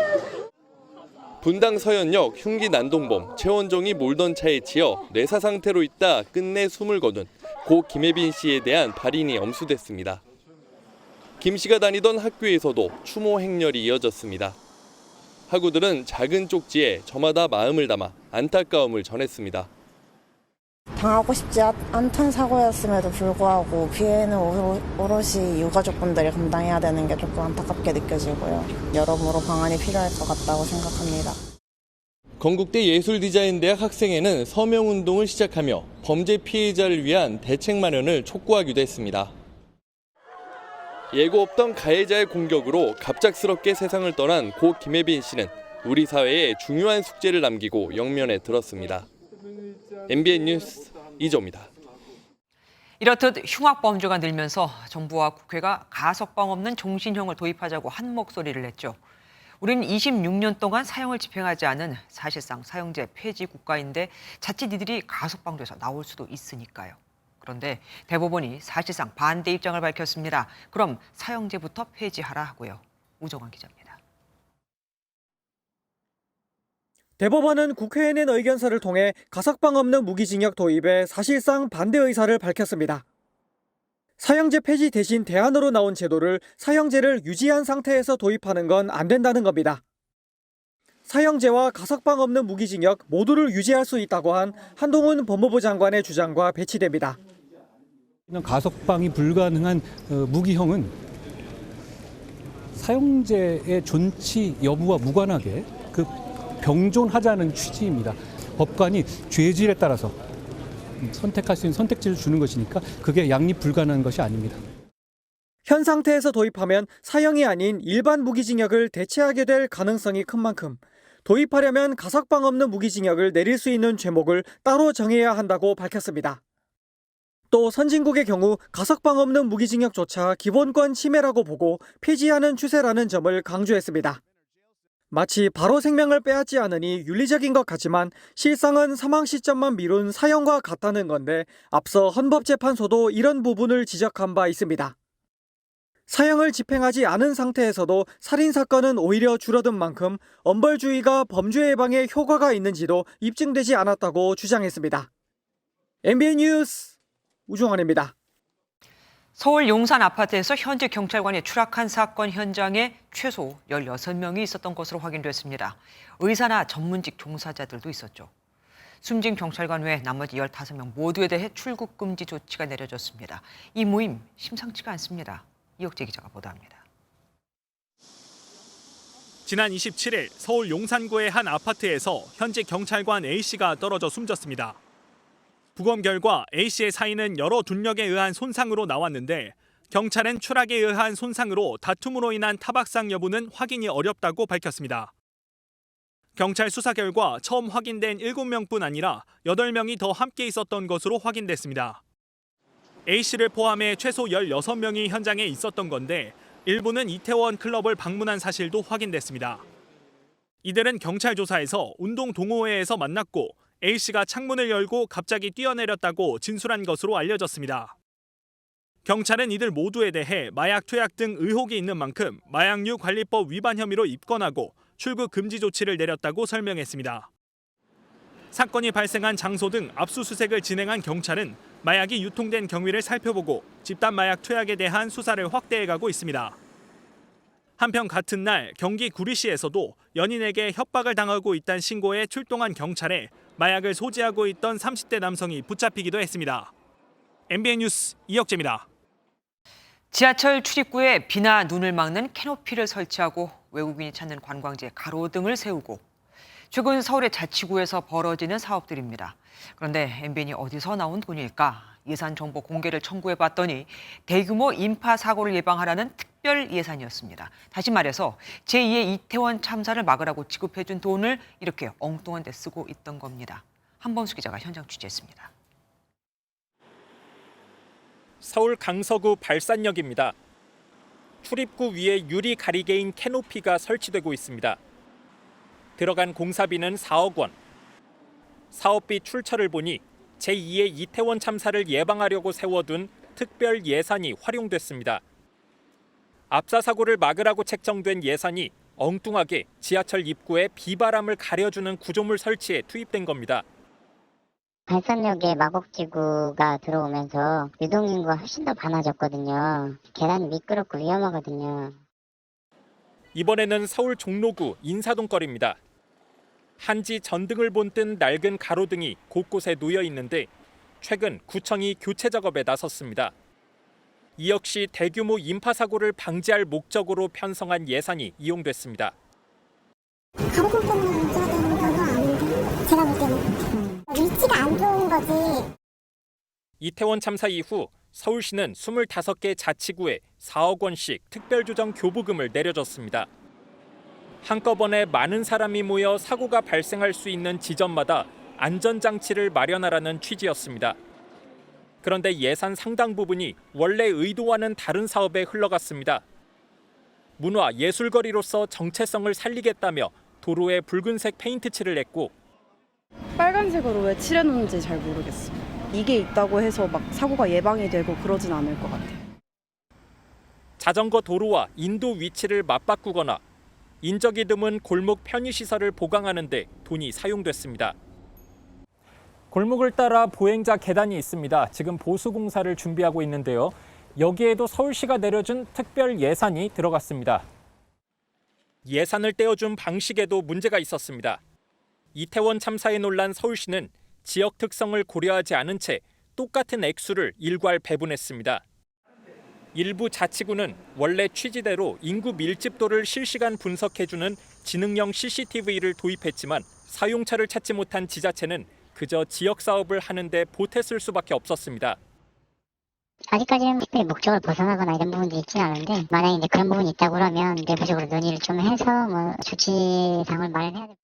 분당 서현역 흉기 난동범 최원종이 몰던 차에 치여 뇌사 상태로 있다 끝내 숨을 거둔 고 김혜빈 씨에 대한 발인이 엄수됐습니다. 김 씨가 다니던 학교에서도 추모 행렬이 이어졌습니다. 학우들은 작은 쪽지에 저마다 마음을 담아 안타까움을 전했습니다. 당하고 싶지 않던 사고였음에도 불구하고 피해는 오롯이 유가족분들이 감당해야 되는 게 조금 안타깝게 느껴지고요. 여러모로 방안이 필요할 것 같다고 생각합니다. 건국대 예술디자인대학 학생회는 서명운동을 시작하며 범죄 피해자를 위한 대책 마련을 촉구하기도 했습니다. 예고 없던 가해자의 공격으로 갑작스럽게 세상을 떠난 고 김혜빈 씨는 우리 사회에 중요한 숙제를 남기고 영면에 들었습니다. MBN 뉴스 이조입니다. 이렇듯 흉악범죄가 늘면서 정부와 국회가 가석방 없는 종신형을 도입하자고 한 목소리를 냈죠. 우리는 26년 동안 사형을 집행하지 않은 사실상 사형제 폐지 국가인데 자칫 이들이 가석방돼서 나올 수도 있으니까요. 그런데 대법원이 사실상 반대 입장을 밝혔습니다. 그럼 사형제부터 폐지하라 하고요. 우정환 기자입니다. 대법원은 국회에 낸 의견서를 통해 가석방 없는 무기징역 도입에 사실상 반대 의사를 밝혔습니다. 사형제 폐지 대신 대안으로 나온 제도를 사형제를 유지한 상태에서 도입하는 건 안 된다는 겁니다. 사형제와 가석방 없는 무기징역 모두를 유지할 수 있다고 한 한동훈 법무부 장관의 주장과 배치됩니다. 가석방이 불가능한 무기형은 사형제의 존치 여부와 무관하게 병존하자는 취지입니다. 법관이 죄질에 따라서 선택할 수 있는 선택지를 주는 것이니까 그게 양립 불가능한 것이 아닙니다. 현 상태에서 도입하면 사형이 아닌 일반 무기징역을 대체하게 될 가능성이 큰 만큼 도입하려면 가석방 없는 무기징역을 내릴 수 있는 죄목을 따로 정해야 한다고 밝혔습니다. 또 선진국의 경우 가석방 없는 무기징역조차 기본권 침해라고 보고 폐지하는 추세라는 점을 강조했습니다. 마치 바로 생명을 빼앗지 않으니 윤리적인 것 같지만 실상은 사망 시점만 미룬 사형과 같다는 건데 앞서 헌법재판소도 이런 부분을 지적한 바 있습니다. 사형을 집행하지 않은 상태에서도 살인사건은 오히려 줄어든 만큼 엄벌주의가 범죄 예방에 효과가 있는지도 입증되지 않았다고 주장했습니다. MBN 뉴스 우종환입니다. 서울 용산 아파트에서 현직 경찰관이 추락한 사건 현장에 최소 16명이 있었던 것으로 확인됐습니다. 의사나 전문직 종사자들도 있었죠. 숨진 경찰관 외 나머지 15명 모두에 대해 출국 금지 조치가 내려졌습니다. 이 모임 심상치가 않습니다. 이혁재 기자가 보도합니다. 지난 27일 서울 용산구의 한 아파트에서 현직 경찰관 A씨가 떨어져 숨졌습니다. 부검 결과 A씨의 사인은 여러 둔력에 의한 손상으로 나왔는데 경찰은 추락에 의한 손상으로 다툼으로 인한 타박상 여부는 확인이 어렵다고 밝혔습니다. 경찰 수사 결과 처음 확인된 7명뿐 아니라 8명이 더 함께 있었던 것으로 확인됐습니다. A씨를 포함해 최소 16명이 현장에 있었던 건데 일부는 이태원 클럽을 방문한 사실도 확인됐습니다. 이들은 경찰 조사에서 운동 동호회에서 만났고 A씨가 창문을 열고 갑자기 뛰어내렸다고 진술한 것으로 알려졌습니다. 경찰은 이들 모두에 대해 마약 투약 등 의혹이 있는 만큼 마약류 관리법 위반 혐의로 입건하고 출국 금지 조치를 내렸다고 설명했습니다. 사건이 발생한 장소 등 압수수색을 진행한 경찰은 마약이 유통된 경위를 살펴보고 집단 마약 투약에 대한 수사를 확대해가고 있습니다. 한편 같은 날 경기 구리시에서도 연인에게 협박을 당하고 있다는 신고에 출동한 경찰에 마약을 소지하고 있던 30대 남성이 붙잡히기도 했습니다. MBN 뉴스 이혁재입니다. 지하철 출입구에 비나 눈을 막는 캐노피를 설치하고 외국인이 찾는 관광지에 가로등을 세우고 최근 서울의 자치구에서 벌어지는 사업들입니다. 그런데 MBN이 어디서 나온 돈일까? 예산 정보 공개를 청구해봤더니 대규모 인파 사고를 예방하라는 특별 예산이었습니다. 다시 말해서 제2의 이태원 참사를 막으라고 지급해준 돈을 이렇게 엉뚱한 데 쓰고 있던 겁니다. 한범수 기자가 현장 취재했습니다. 서울 강서구 발산역입니다. 출입구 위에 유리 가리개인 캐노피가 설치되고 있습니다. 들어간 공사비는 4억 원. 사업비 출처를 보니 제2의 이태원 참사를 예방하려고 세워둔 특별 예산이 활용됐습니다. 압사 사고를 막으라고 책정된 예산이 엉뚱하게 지하철 입구에 비바람을 가려주는 구조물 설치에 투입된 겁니다. 발산역에 마곡지구가 들어오면서 유동인구가 훨씬 더 많아졌거든요. 계단이 미끄럽고 위험하거든요. 이번에는 서울 종로구 인사동 거리입니다. 한지 전등을 본뜬 낡은 가로등이 곳곳에 놓여 있는데 최근 구청이 교체 작업에 나섰습니다. 이 역시 대규모 인파 사고를 방지할 목적으로 편성한 예산이 이용됐습니다. 가로등 때문에 문제가 되는 건 아닌데 제가 볼 때는 위치가 안 좋은 거지. 이태원 참사 이후 서울시는 25개 자치구에 4억 원씩 특별조정 교부금을 내려줬습니다. 한꺼번에 많은 사람이 모여 사고가 발생할 수 있는 지점마다 안전장치를 마련하라는 취지였습니다. 그런데 예산 상당 부분이 원래 의도와는 다른 사업에 흘러갔습니다. 문화 예술거리로서 정체성을 살리겠다며 도로에 붉은색 페인트 칠을 했고 빨간색으로 왜 칠해놓는지 잘 모르겠어요. 이게 있다고 해서 막 사고가 예방이 되고 그러진 않을 것 같아요. 자전거 도로와 인도 위치를 맞바꾸거나 인적이 드문 골목 편의시설을 보강하는 데 돈이 사용됐습니다. 골목을 따라 보행자 계단이 있습니다. 지금 보수공사를 준비하고 있는데요. 여기에도 서울시가 내려준 특별 예산이 들어갔습니다. 예산을 떼어준 방식에도 문제가 있었습니다. 이태원 참사에 놀란 서울시는 지역 특성을 고려하지 않은 채 똑같은 액수를 일괄 배분했습니다. 일부 자치구는 원래 취지대로 인구 밀집도를 실시간 분석해주는 지능형 CCTV를 도입했지만 사용처를 찾지 못한 지자체는 그저 지역 사업을 하는데 보탰을 수밖에 없었습니다. 아직까지는 특별히 목적을 벗어나거나 이런 부분들이 있지는 않은데 만약에 이제 그런 부분이 있다고 하면 내부적으로 논의를 좀 해서 조치상을 마련해야 됩니다.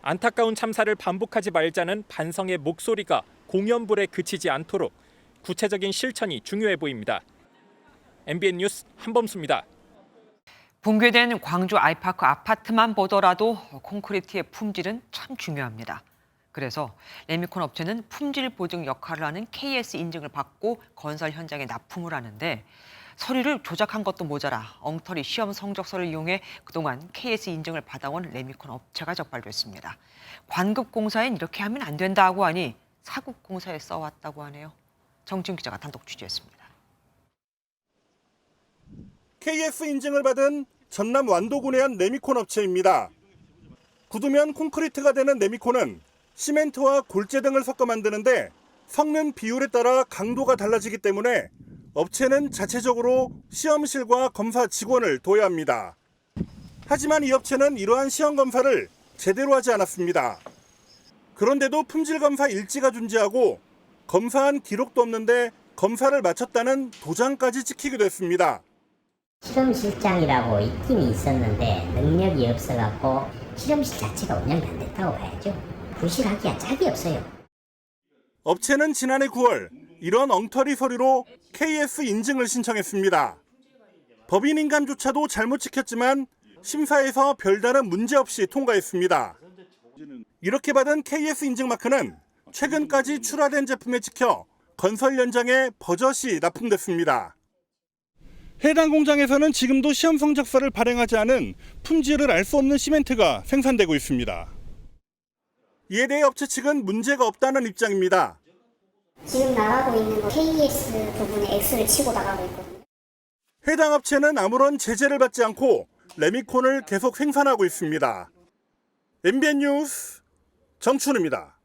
안타까운 참사를 반복하지 말자는 반성의 목소리가 공연불에 그치지 않도록 구체적인 실천이 중요해 보입니다. MBN 뉴스 한범수입니다. 붕괴된 광주 아이파크 아파트만 보더라도 콘크리트의 품질은 참 중요합니다. 그래서 레미콘 업체는 품질 보증 역할을 하는 KS 인증을 받고 건설 현장에 납품을 하는데 서류를 조작한 것도 모자라 엉터리 시험 성적서를 이용해 그동안 KS 인증을 받아온 레미콘 업체가 적발됐습니다. 관급공사엔 이렇게 하면 안 된다고 하니 사급공사에 써왔다고 하네요. 정지훈 기자가 단독 취재했습니다. KS 인증을 받은 전남 완도군의 한 레미콘 업체입니다. 굳으면 콘크리트가 되는 레미콘은 시멘트와 골재 등을 섞어 만드는데 섞는 비율에 따라 강도가 달라지기 때문에 업체는 자체적으로 시험실과 검사 직원을 둬야 합니다. 하지만 이 업체는 이러한 시험 검사를 제대로 하지 않았습니다. 그런데도 품질 검사 일지가 존재하고 검사한 기록도 없는데 검사를 마쳤다는 도장까지 찍히기도 했습니다. 실험실장이라고 있긴 있었는데 능력이 없어갖고 실험실 자체가 운영이 안 됐다고 봐야죠. 부실하기야 짝이 없어요. 업체는 지난해 9월 이런 엉터리 서류로 KS 인증을 신청했습니다. 법인 인감조차도 잘못 지켰지만 심사에서 별다른 문제 없이 통과했습니다. 이렇게 받은 KS 인증 마크는 최근까지 출하된 제품에 찍혀 건설 현장에 버젓이 납품됐습니다. 해당 공장에서는 지금도 시험 성적서를 발행하지 않은 품질을 알 수 없는 시멘트가 생산되고 있습니다. 이에 대해 업체 측은 문제가 없다는 입장입니다. 지금 나가고 있는 거 KS 부분에 X를 치고 나가고 있거든요. 해당 업체는 아무런 제재를 받지 않고 레미콘을 계속 생산하고 있습니다. MBN 뉴스 정춘우입니다.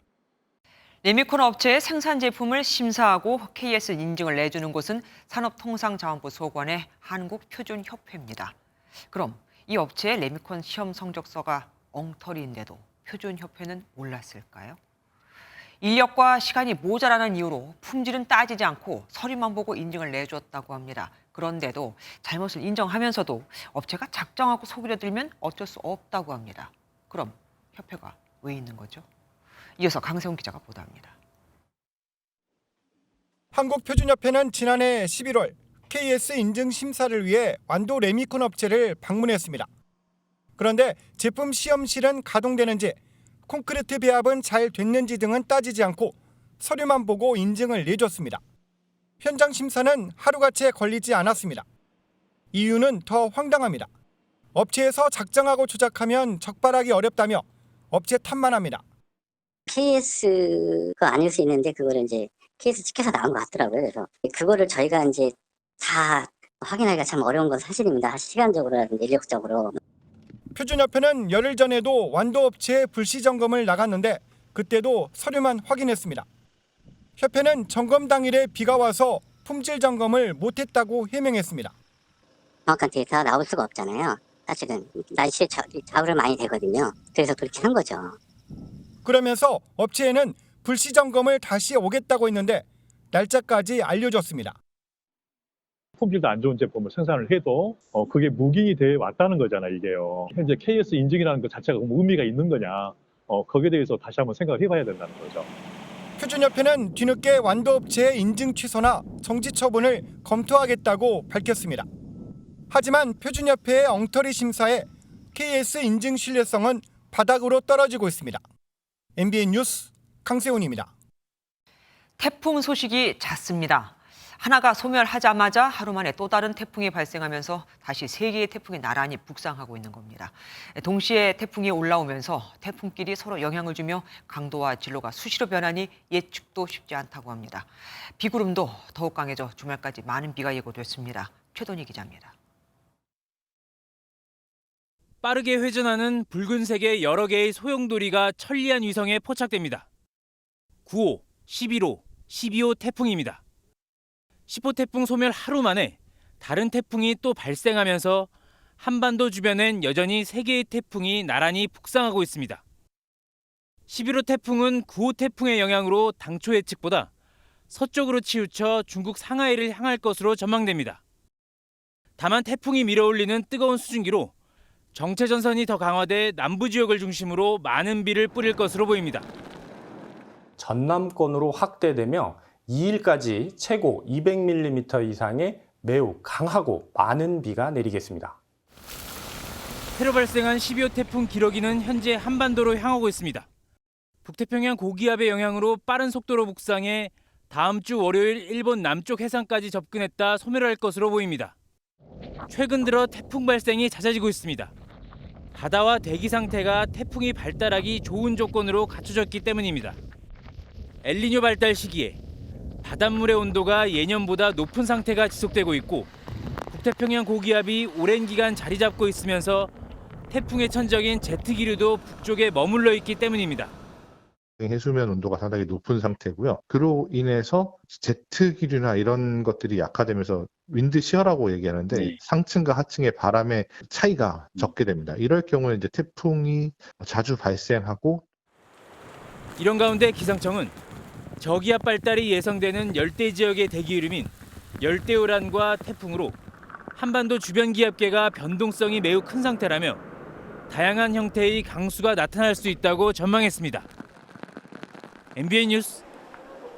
레미콘 업체의 생산 제품을 심사하고 KS 인증을 내주는 곳은 산업통상자원부 소관의 한국표준협회입니다. 그럼 이 업체의 레미콘 시험 성적서가 엉터리인데도 표준협회는 몰랐을까요? 인력과 시간이 모자라는 이유로 품질은 따지지 않고 서류만 보고 인증을 내줬다고 합니다. 그런데도 잘못을 인정하면서도 업체가 작정하고 속이려 들면 어쩔 수 없다고 합니다. 그럼 협회가 왜 있는 거죠? 이어서 강세훈 기자가 보도합니다. 한국표준협회는 지난해 11월 KS 인증 심사를 위해 완도 레미콘 업체를 방문했습니다. 그런데 제품 시험실은 가동되는지, 콘크리트 배합은 잘 됐는지 등은 따지지 않고 서류만 보고 인증을 내줬습니다. 현장 심사는 하루가 채 걸리지 않았습니다. 이유는 더 황당합니다. 업체에서 작정하고 조작하면 적발하기 어렵다며 업체 탓만 합니다. KS가 아닐 수 있는데 그거를 이제 KS 찍혀서 나온 것 같더라고요. 그래서 그거를 저희가 이제 다 확인하기가 참 어려운 건 사실입니다. 시간적으로라든지 인력적으로. 표준협회는 열흘 전에도 완도 업체에 불시 점검을 나갔는데 그때도 서류만 확인했습니다. 협회는 점검 당일에 비가 와서 품질 점검을 못했다고 해명했습니다. 정확한 데이터가 나올 수가 없잖아요. 사실은 날씨에 좌우를 많이 되거든요. 그래서 그렇게 한 거죠. 그러면서 업체에는 불시 점검을 다시 오겠다고 했는데 날짜까지 알려줬습니다. 품질도 안 좋은 제품을 생산을 해도 그게 무기이 돼 왔다는 거잖아요, 이게요. 현재 KS 인증이라는 것 자체가 의미가 있는 거냐, 거기에 대해서 다시 한번 생각을 해봐야 된다는 거죠. 표준협회는 뒤늦게 완도업체의 인증 취소나 정지 처분을 검토하겠다고 밝혔습니다. 하지만 표준협회의 엉터리 심사에 KS 인증 신뢰성은 바닥으로 떨어지고 있습니다. MBN 뉴스 강세훈입니다. 태풍 소식이 잦습니다. 하나가 소멸하자마자 하루 만에 또 다른 태풍이 발생하면서 다시 3개의 태풍이 나란히 북상하고 있는 겁니다. 동시에 태풍이 올라오면서 태풍끼리 서로 영향을 주며 강도와 진로가 수시로 변하니 예측도 쉽지 않다고 합니다. 비구름도 더욱 강해져 주말까지 많은 비가 예고됐습니다. 최돈희 기자입니다. 빠르게 회전하는 붉은색의 여러 개의 소용돌이가 천리안 위성에 포착됩니다. 9호, 11호, 12호 태풍입니다. 10호 태풍 소멸 하루 만에 다른 태풍이 또 발생하면서 한반도 주변엔 여전히 3개의 태풍이 나란히 북상하고 있습니다. 11호 태풍은 9호 태풍의 영향으로 당초 예측보다 서쪽으로 치우쳐 중국 상하이를 향할 것으로 전망됩니다. 다만 태풍이 밀어올리는 뜨거운 수증기로 정체 전선이 더 강화돼 남부 지역을 중심으로 많은 비를 뿌릴 것으로 보입니다. 전남권으로 확대되며 2일까지 최고 200mm 이상의 매우 강하고 많은 비가 내리겠습니다. 새로 발생한 12호 태풍 기러기는 현재 한반도로 향하고 있습니다. 북태평양 고기압의 영향으로 빠른 속도로 북상해 다음 주 월요일 일본 남쪽 해상까지 접근했다 소멸할 것으로 보입니다. 최근 들어 태풍 발생이 잦아지고 있습니다. 바다와 대기 상태가 태풍이 발달하기 좋은 조건으로 갖춰졌기 때문입니다. 엘니뇨 발달 시기에 바닷물의 온도가 예년보다 높은 상태가 지속되고 있고 북태평양 고기압이 오랜 기간 자리 잡고 있으면서 태풍의 천적인 제트기류도 북쪽에 머물러 있기 때문입니다. 해수면 온도가 상당히 높은 상태고요. 그로 인해서 제트기류나 이런 것들이 약화되면서 윈드 시어라고 얘기하는데 상층과 하층의 바람의 차이가 적게 됩니다. 이럴 경우에 이제 태풍이 자주 발생하고 이런 가운데 기상청은 저기압 발달이 예상되는 열대 지역의 대기 이름인 열대우란과 태풍으로 한반도 주변 기압계가 변동성이 매우 큰 상태라며 다양한 형태의 강수가 나타날 수 있다고 전망했습니다. MBN 뉴스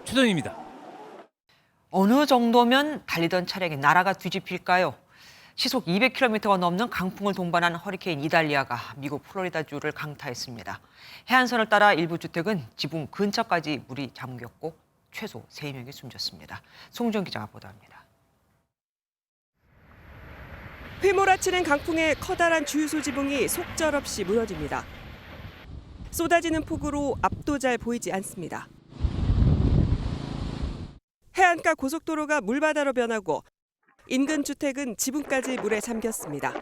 최돈입니다. 어느 정도면 달리던 차량이 나라가 뒤집힐까요? 시속 200km가 넘는 강풍을 동반한 허리케인 이달리아가 미국 플로리다주를 강타했습니다. 해안선을 따라 일부 주택은 지붕 근처까지 물이 잠겼고 최소 3명이 숨졌습니다. 송정 기자가 보도합니다. 휘몰아치는 강풍에 커다란 주유소 지붕이 속절없이 무너집니다. 쏟아지는 폭우로 앞도 잘 보이지 않습니다. 해안가 고속도로가 물바다로 변하고 인근 주택은 지붕까지 물에 잠겼습니다.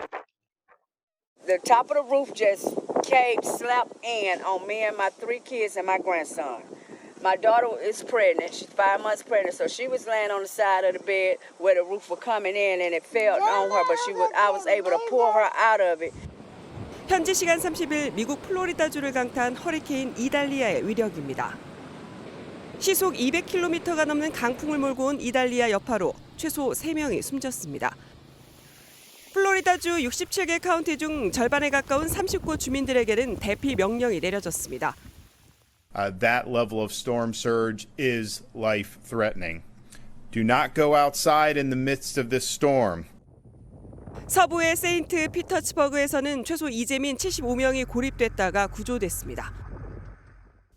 The top of the roof just caved, slapped in on me and my 3 kids and my grandson. My daughter is pregnant. She's 5 months pregnant, so she was laying on the side of the bed where the roof was coming in, and it fell on her, but I was able to pull her out of it. 현지 시간 30일 미국 플로리다주를 강타한 허리케인 이달리아의 위력입니다. 시속 200km가 넘는 강풍을 몰고 온 이달리아 여파로 최소 3명이 숨졌습니다. 플로리다주 67개 카운티 중 절반에 가까운 30곳 주민들에게는 대피 명령이 내려졌습니다. That level of storm surge is life-threatening. Do not go outside in the midst of this storm. 서부의 세인트 피터츠버그에서는 최소 이재민 75명이 고립됐다가 구조됐습니다.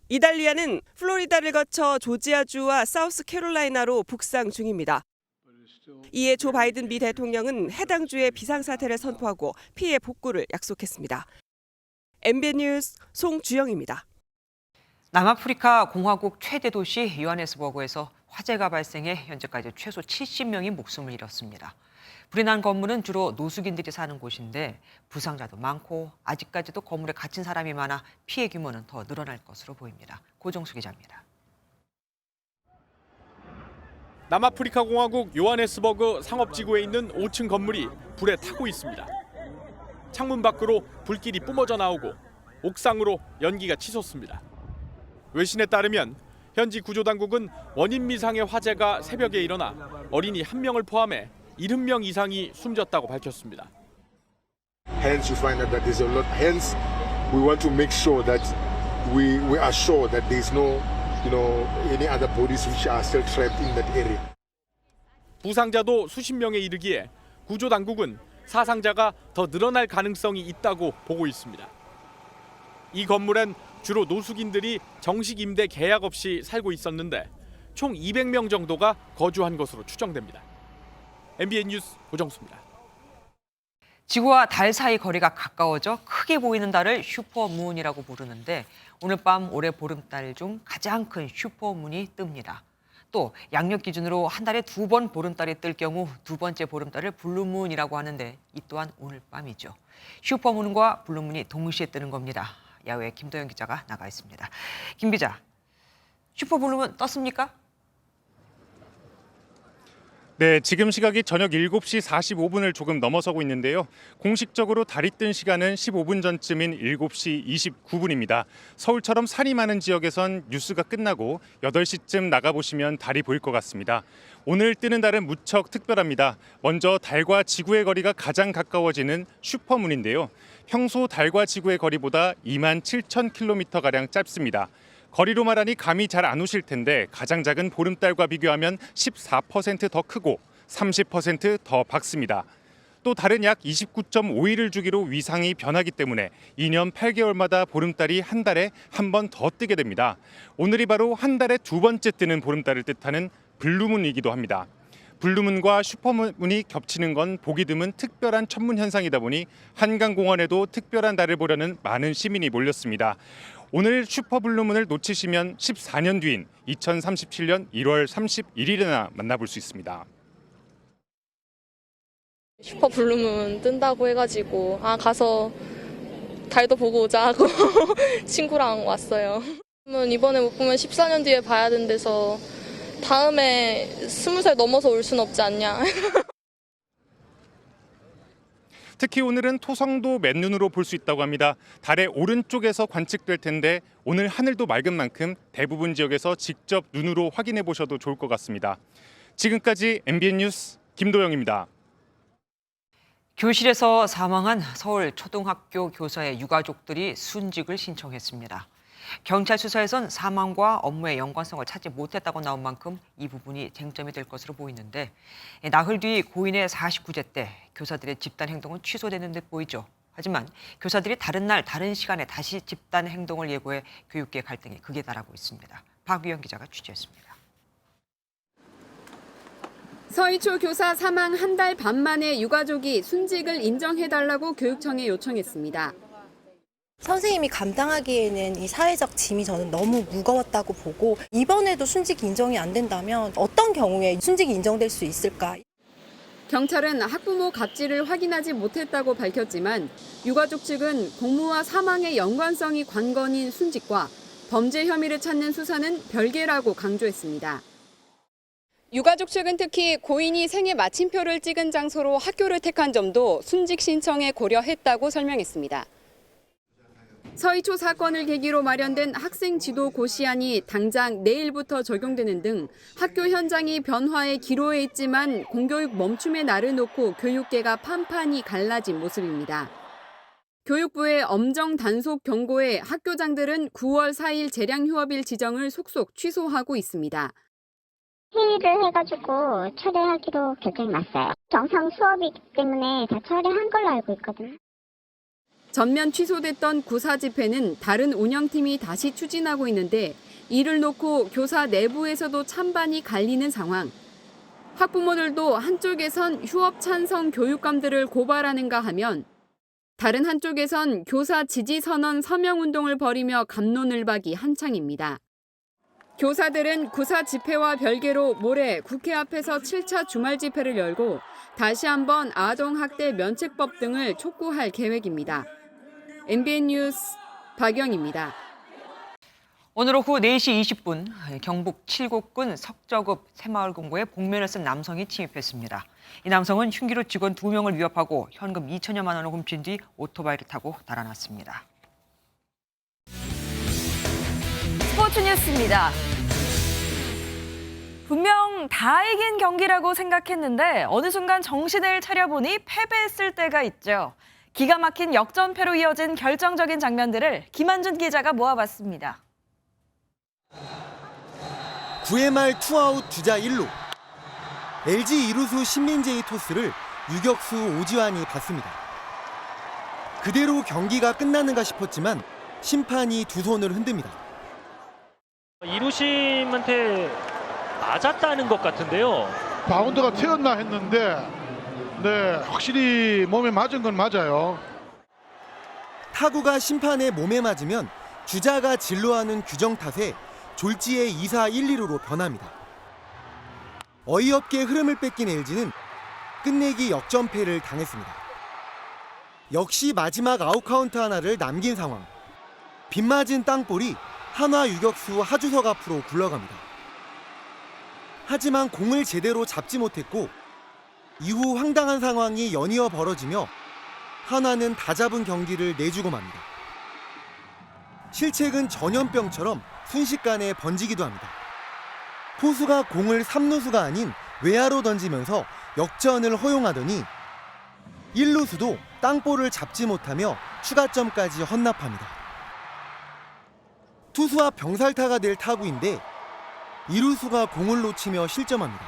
이달리아는 플로리다를 거쳐 조지아주와 사우스캐롤라이나로 북상 중입니다. 이에 조 바이든 미 대통령은 해당 주에 비상사태를 선포하고 피해 복구를 약속했습니다. MBN 뉴스 송주영입니다. 남아프리카 공화국 최대 도시 요하네스버그에서 화재가 발생해 현재까지 최소 70명이 목숨을 잃었습니다. 불이 난 건물은 주로 노숙인들이 사는 곳인데 부상자도 많고 아직까지도 건물에 갇힌 사람이 많아 피해 규모는 더 늘어날 것으로 보입니다. 고정수 기자입니다. 남아프리카 공화국 요하네스버그 상업지구에 있는 5층 건물이 불에 타고 있습니다. 창문 밖으로 불길이 뿜어져 나오고 옥상으로 연기가 치솟습니다. 외신에 따르면 현지 구조당국은 원인 미상의 화재가 새벽에 일어나 어린이 1명을 포함해 70명 이상이 숨졌다고 밝혔습니다. Hence, you find out that there's a lot. Hence, we want to make sure that we are sure that there's no, any other bodies which are still trapped in that area. 부상자도 수십 명에 이르기에 구조당국은 사상자가 더 늘어날 가능성이 있다고 보고 있습니다. 이 건물엔 주로 노숙인들이 정식 임대 계약 없이 살고 있었는데 총 200명 정도가 거주한 것으로 추정됩니다. MBN 뉴스 고정수입니다. 지구와 달 사이 거리가 가까워져 크게 보이는 달을 슈퍼문이라고 부르는데 오늘 밤 올해 보름달 중 가장 큰 슈퍼문이 뜹니다. 또 양력 기준으로 한 달에 2번 보름달이 뜰 경우 두 번째 보름달을 블루문이라고 하는데 이 또한 오늘 밤이죠. 슈퍼문과 블루문이 동시에 뜨는 겁니다. 야외에 김도영 기자가 나가 있습니다. 김 기자, 슈퍼블루문 떴습니까? 네, 지금 시각이 저녁 7시 45분을 조금 넘어서고 있는데요. 공식적으로 달이 뜬 시간은 15분 전쯤인 7시 29분입니다. 서울처럼 산이 많은 지역에선 뉴스가 끝나고 8시쯤 나가보시면 달이 보일 것 같습니다. 오늘 뜨는 달은 무척 특별합니다. 먼저 달과 지구의 거리가 가장 가까워지는 슈퍼문인데요. 평소 달과 지구의 거리보다 27,000km가량 짧습니다. 거리로 말하니 감이 잘 안 오실 텐데 가장 작은 보름달과 비교하면 14% 더 크고 30% 더 밝습니다. 또 달은 약 29.5일을 주기로 위상이 변하기 때문에 2년 8개월마다 보름달이 한 달에 한 번 더 뜨게 됩니다. 오늘이 바로 한 달에 두 번째 뜨는 보름달을 뜻하는 블루문이기도 합니다. 블루문과 슈퍼문이 겹치는 건 보기 드문 특별한 천문 현상이다 보니 한강공원에도 특별한 달을 보려는 많은 시민이 몰렸습니다. 오늘 슈퍼블루문을 놓치시면 14년 뒤인 2037년 1월 31일에나 만나볼 수 있습니다. 슈퍼블루문 뜬다고 해가지고 가서 달도 보고 오자 하고 친구랑 왔어요. 이번에 못 보면 14년 뒤에 봐야 된대서 다음에 20살 넘어서 올 순 없지 않냐. 특히 오늘은 토성도 맨눈으로 볼 수 있다고 합니다. 달의 오른쪽에서 관측될 텐데 오늘 하늘도 맑은 만큼 대부분 지역에서 직접 눈으로 확인해 보셔도 좋을 것 같습니다. 지금까지 MBN 뉴스 김도영입니다. 교실에서 사망한 서울 초등학교 교사의 유가족들이 순직을 신청했습니다. 경찰 수사에선 사망과 업무의 연관성을 찾지 못했다고 나온 만큼 이 부분이 쟁점이 될 것으로 보이는데 나흘 뒤 고인의 49제 때 교사들의 집단 행동은 취소되는 듯 보이죠. 하지만 교사들이 다른 날 다른 시간에 다시 집단 행동을 예고해 교육계 갈등이 극에 달하고 있습니다. 박유영 기자가 취재했습니다. 서희초 교사 사망 한 달 반 만에 유가족이 순직을 인정해달라고 교육청에 요청했습니다. 선생님이 감당하기에는 이 사회적 짐이 저는 너무 무거웠다고 보고 이번에도 순직이 인정이 안 된다면 어떤 경우에 순직이 인정될 수 있을까? 경찰은 학부모 갑질을 확인하지 못했다고 밝혔지만 유가족 측은 공무와 사망의 연관성이 관건인 순직과 범죄 혐의를 찾는 수사는 별개라고 강조했습니다. 유가족 측은 특히 고인이 생애 마침표를 찍은 장소로 학교를 택한 점도 순직 신청에 고려했다고 설명했습니다. 서희초 사건을 계기로 마련된 학생 지도 고시안이 당장 내일부터 적용되는 등 학교 현장이 변화의 기로에 있지만 공교육 멈춤의 날을 놓고 교육계가 판판이 갈라진 모습입니다. 교육부의 엄정 단속 경고에 학교장들은 9월 4일 재량 휴업일 지정을 속속 취소하고 있습니다. 회의를 해가지고 철회하기로 결정이 났어요. 정상 수업이기 때문에 다 철회한 걸로 알고 있거든요. 전면 취소됐던 구사 집회는 다른 운영팀이 다시 추진하고 있는데 이를 놓고 교사 내부에서도 찬반이 갈리는 상황. 학부모들도 한쪽에선 휴업 찬성 교육감들을 고발하는가 하면 다른 한쪽에선 교사 지지 선언 서명 운동을 벌이며 갑론을박이 한창입니다. 교사들은 구사 집회와 별개로 모레 국회 앞에서 7차 주말 집회를 열고 다시 한번 아동학대 면책법 등을 촉구할 계획입니다. MBN 뉴스 박영입니다. 오늘 오후 4시 20분 경북 칠곡군 석저급 새마을금고에 복면을 쓴 남성이 침입했습니다. 이 남성은 흉기로 직원 2명을 위협하고 현금 2천여만 원을 훔친 뒤 오토바이를 타고 달아났습니다. 스포츠 뉴스입니다. 분명 다 이긴 경기라고 생각했는데 어느 순간 정신을 차려보니 패배했을 때가 있죠. 기가 막힌 역전패로 이어진 결정적인 장면들을 김한준 기자가 모아봤습니다. 9회 말 투아웃 주자 1루. LG 이루수 신민재의 토스를 유격수 오지환이 받습니다. 그대로 경기가 끝나는가 싶었지만 심판이 두 손을 흔듭니다. 이루심한테 맞았다는 것 같은데요. 바운드가 튀었나 했는데 네, 확실히 몸에 맞은 건 맞아요. 타구가 심판의 몸에 맞으면 주자가 진로하는 규정 탓에 졸지에 2사 1, 2루로 변합니다. 어이없게 흐름을 뺏긴 LG는 끝내기 역전패를 당했습니다. 역시 마지막 아웃카운트 하나를 남긴 상황. 빗맞은 땅볼이 한화 유격수 하주석 앞으로 굴러갑니다. 하지만 공을 제대로 잡지 못했고 이후 황당한 상황이 연이어 벌어지며 한화는 다 잡은 경기를 내주고 맙니다. 실책은 전염병처럼 순식간에 번지기도 합니다. 포수가 공을 3루수가 아닌 외야로 던지면서 역전을 허용하더니 1루수도 땅볼을 잡지 못하며 추가점까지 헌납합니다. 투수와 병살타가 될 타구인데 2루수가 공을 놓치며 실점합니다.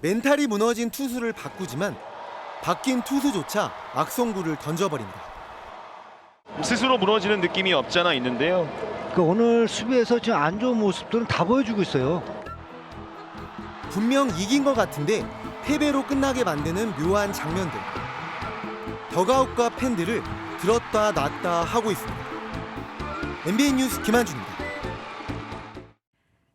멘탈이 무너진 투수를 바꾸지만 바뀐 투수조차 악송구를 던져버립니다. 스스로 무너지는 느낌이 없잖아 있는데요. 오늘 수비에서 지금 안 좋은 모습들은 다 보여주고 있어요. 분명 이긴 것 같은데 패배로 끝나게 만드는 묘한 장면들. 덕아웃과 팬들을 들었다 놨다 하고 있습니다. MBN 뉴스 김한준입니다.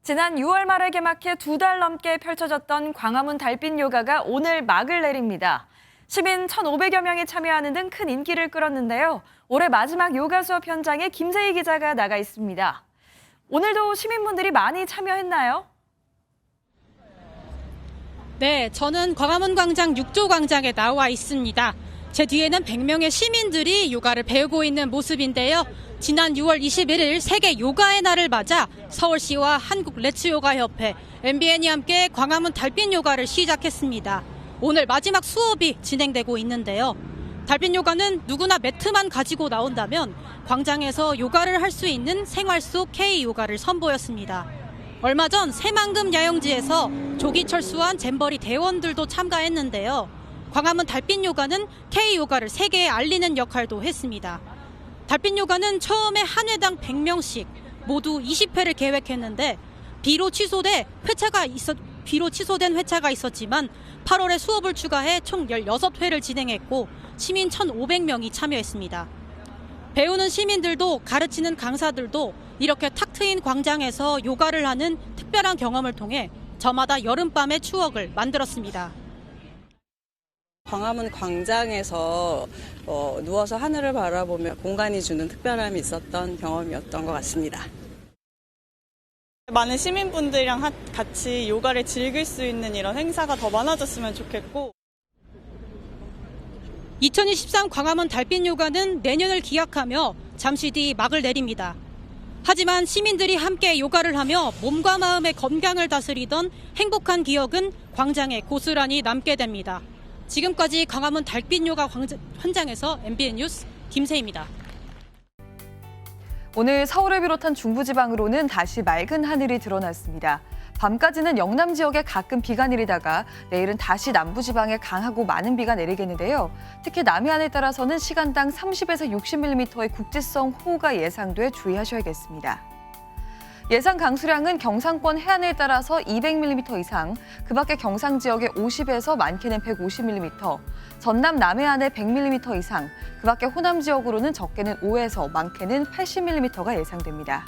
지난 6월 말에 개막해 2달 넘게 펼쳐졌던 광화문 달빛 요가가 오늘 막을 내립니다. 시민 1,500여 명이 참여하는 등 큰 인기를 끌었는데요. 올해 마지막 요가 수업 현장에 김세희 기자가 나가 있습니다. 오늘도 시민분들이 많이 참여했나요? 네, 저는 광화문 광장 6조 광장에 나와 있습니다. 제 뒤에는 100명의 시민들이 요가를 배우고 있는 모습인데요. 지난 6월 21일 세계 요가의 날을 맞아 서울시와 한국 레츠요가협회, MBN이 함께 광화문 달빛 요가를 시작했습니다. 오늘 마지막 수업이 진행되고 있는데요. 달빛 요가는 누구나 매트만 가지고 나온다면 광장에서 요가를 할 수 있는 생활 속 K-요가를 선보였습니다. 얼마 전 새만금 야영지에서 조기 철수한 잼버리 대원들도 참가했는데요. 광화문 달빛 요가는 K 요가를 세계에 알리는 역할도 했습니다. 달빛 요가는 처음에 한 회당 100명씩 모두 20회를 계획했는데 비로 취소된 회차가 있었지만 8월에 수업을 추가해 총 16회를 진행했고 시민 1,500명이 참여했습니다. 배우는 시민들도 가르치는 강사들도 이렇게 탁 트인 광장에서 요가를 하는 특별한 경험을 통해 저마다 여름밤의 추억을 만들었습니다. 광화문 광장에서 누워서 하늘을 바라보며 공간이 주는 특별함이 있었던 경험이었던 것 같습니다. 많은 시민분들이랑 같이 요가를 즐길 수 있는 이런 행사가 더 많아졌으면 좋겠고 2023 광화문 달빛 요가는 내년을 기약하며 잠시 뒤 막을 내립니다. 하지만 시민들이 함께 요가를 하며 몸과 마음의 건강을 다스리던 행복한 기억은 광장에 고스란히 남게 됩니다. 지금까지 광화문 달빛 요가 현장에서 MBN 뉴스 김세희입니다. 오늘 서울을 비롯한 중부지방으로는 다시 맑은 하늘이 드러났습니다. 밤까지는 영남 지역에 가끔 비가 내리다가 내일은 다시 남부지방에 강하고 많은 비가 내리겠는데요. 특히 남해안에 따라서는 시간당 30에서 60mm의 국지성 호우가 예상돼 주의하셔야겠습니다. 예상 강수량은 경상권 해안에 따라서 200mm 이상, 그 밖에 경상 지역에 50에서 많게는 150mm, 전남 남해안에 100mm 이상, 그 밖에 호남 지역으로는 적게는 5에서 많게는 80mm가 예상됩니다.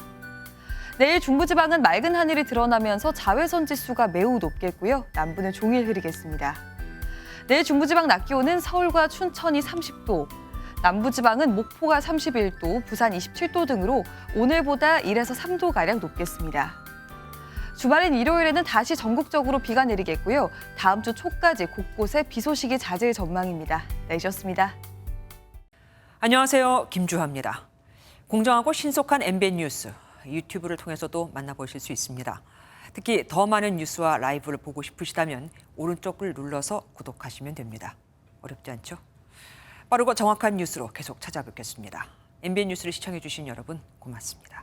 내일 중부지방은 맑은 하늘이 드러나면서 자외선 지수가 매우 높겠고요. 남부는 종일 흐리겠습니다. 내일 중부지방 낮 기온은 서울과 춘천이 30도, 남부지방은 목포가 31도, 부산 27도 등으로 오늘보다 1에서 3도가량 높겠습니다. 주말인 일요일에는 다시 전국적으로 비가 내리겠고요. 다음 주 초까지 곳곳에 비 소식이 잦을 전망입니다. 내주셨습니다. 안녕하세요. 김주하입니다. 공정하고 신속한 MBN 뉴스, 유튜브를 통해서도 만나보실 수 있습니다. 특히 더 많은 뉴스와 라이브를 보고 싶으시다면 오른쪽을 눌러서 구독하시면 됩니다. 어렵지 않죠? 빠르고 정확한 뉴스로 계속 찾아뵙겠습니다. MBN 뉴스를 시청해주신 여러분 고맙습니다.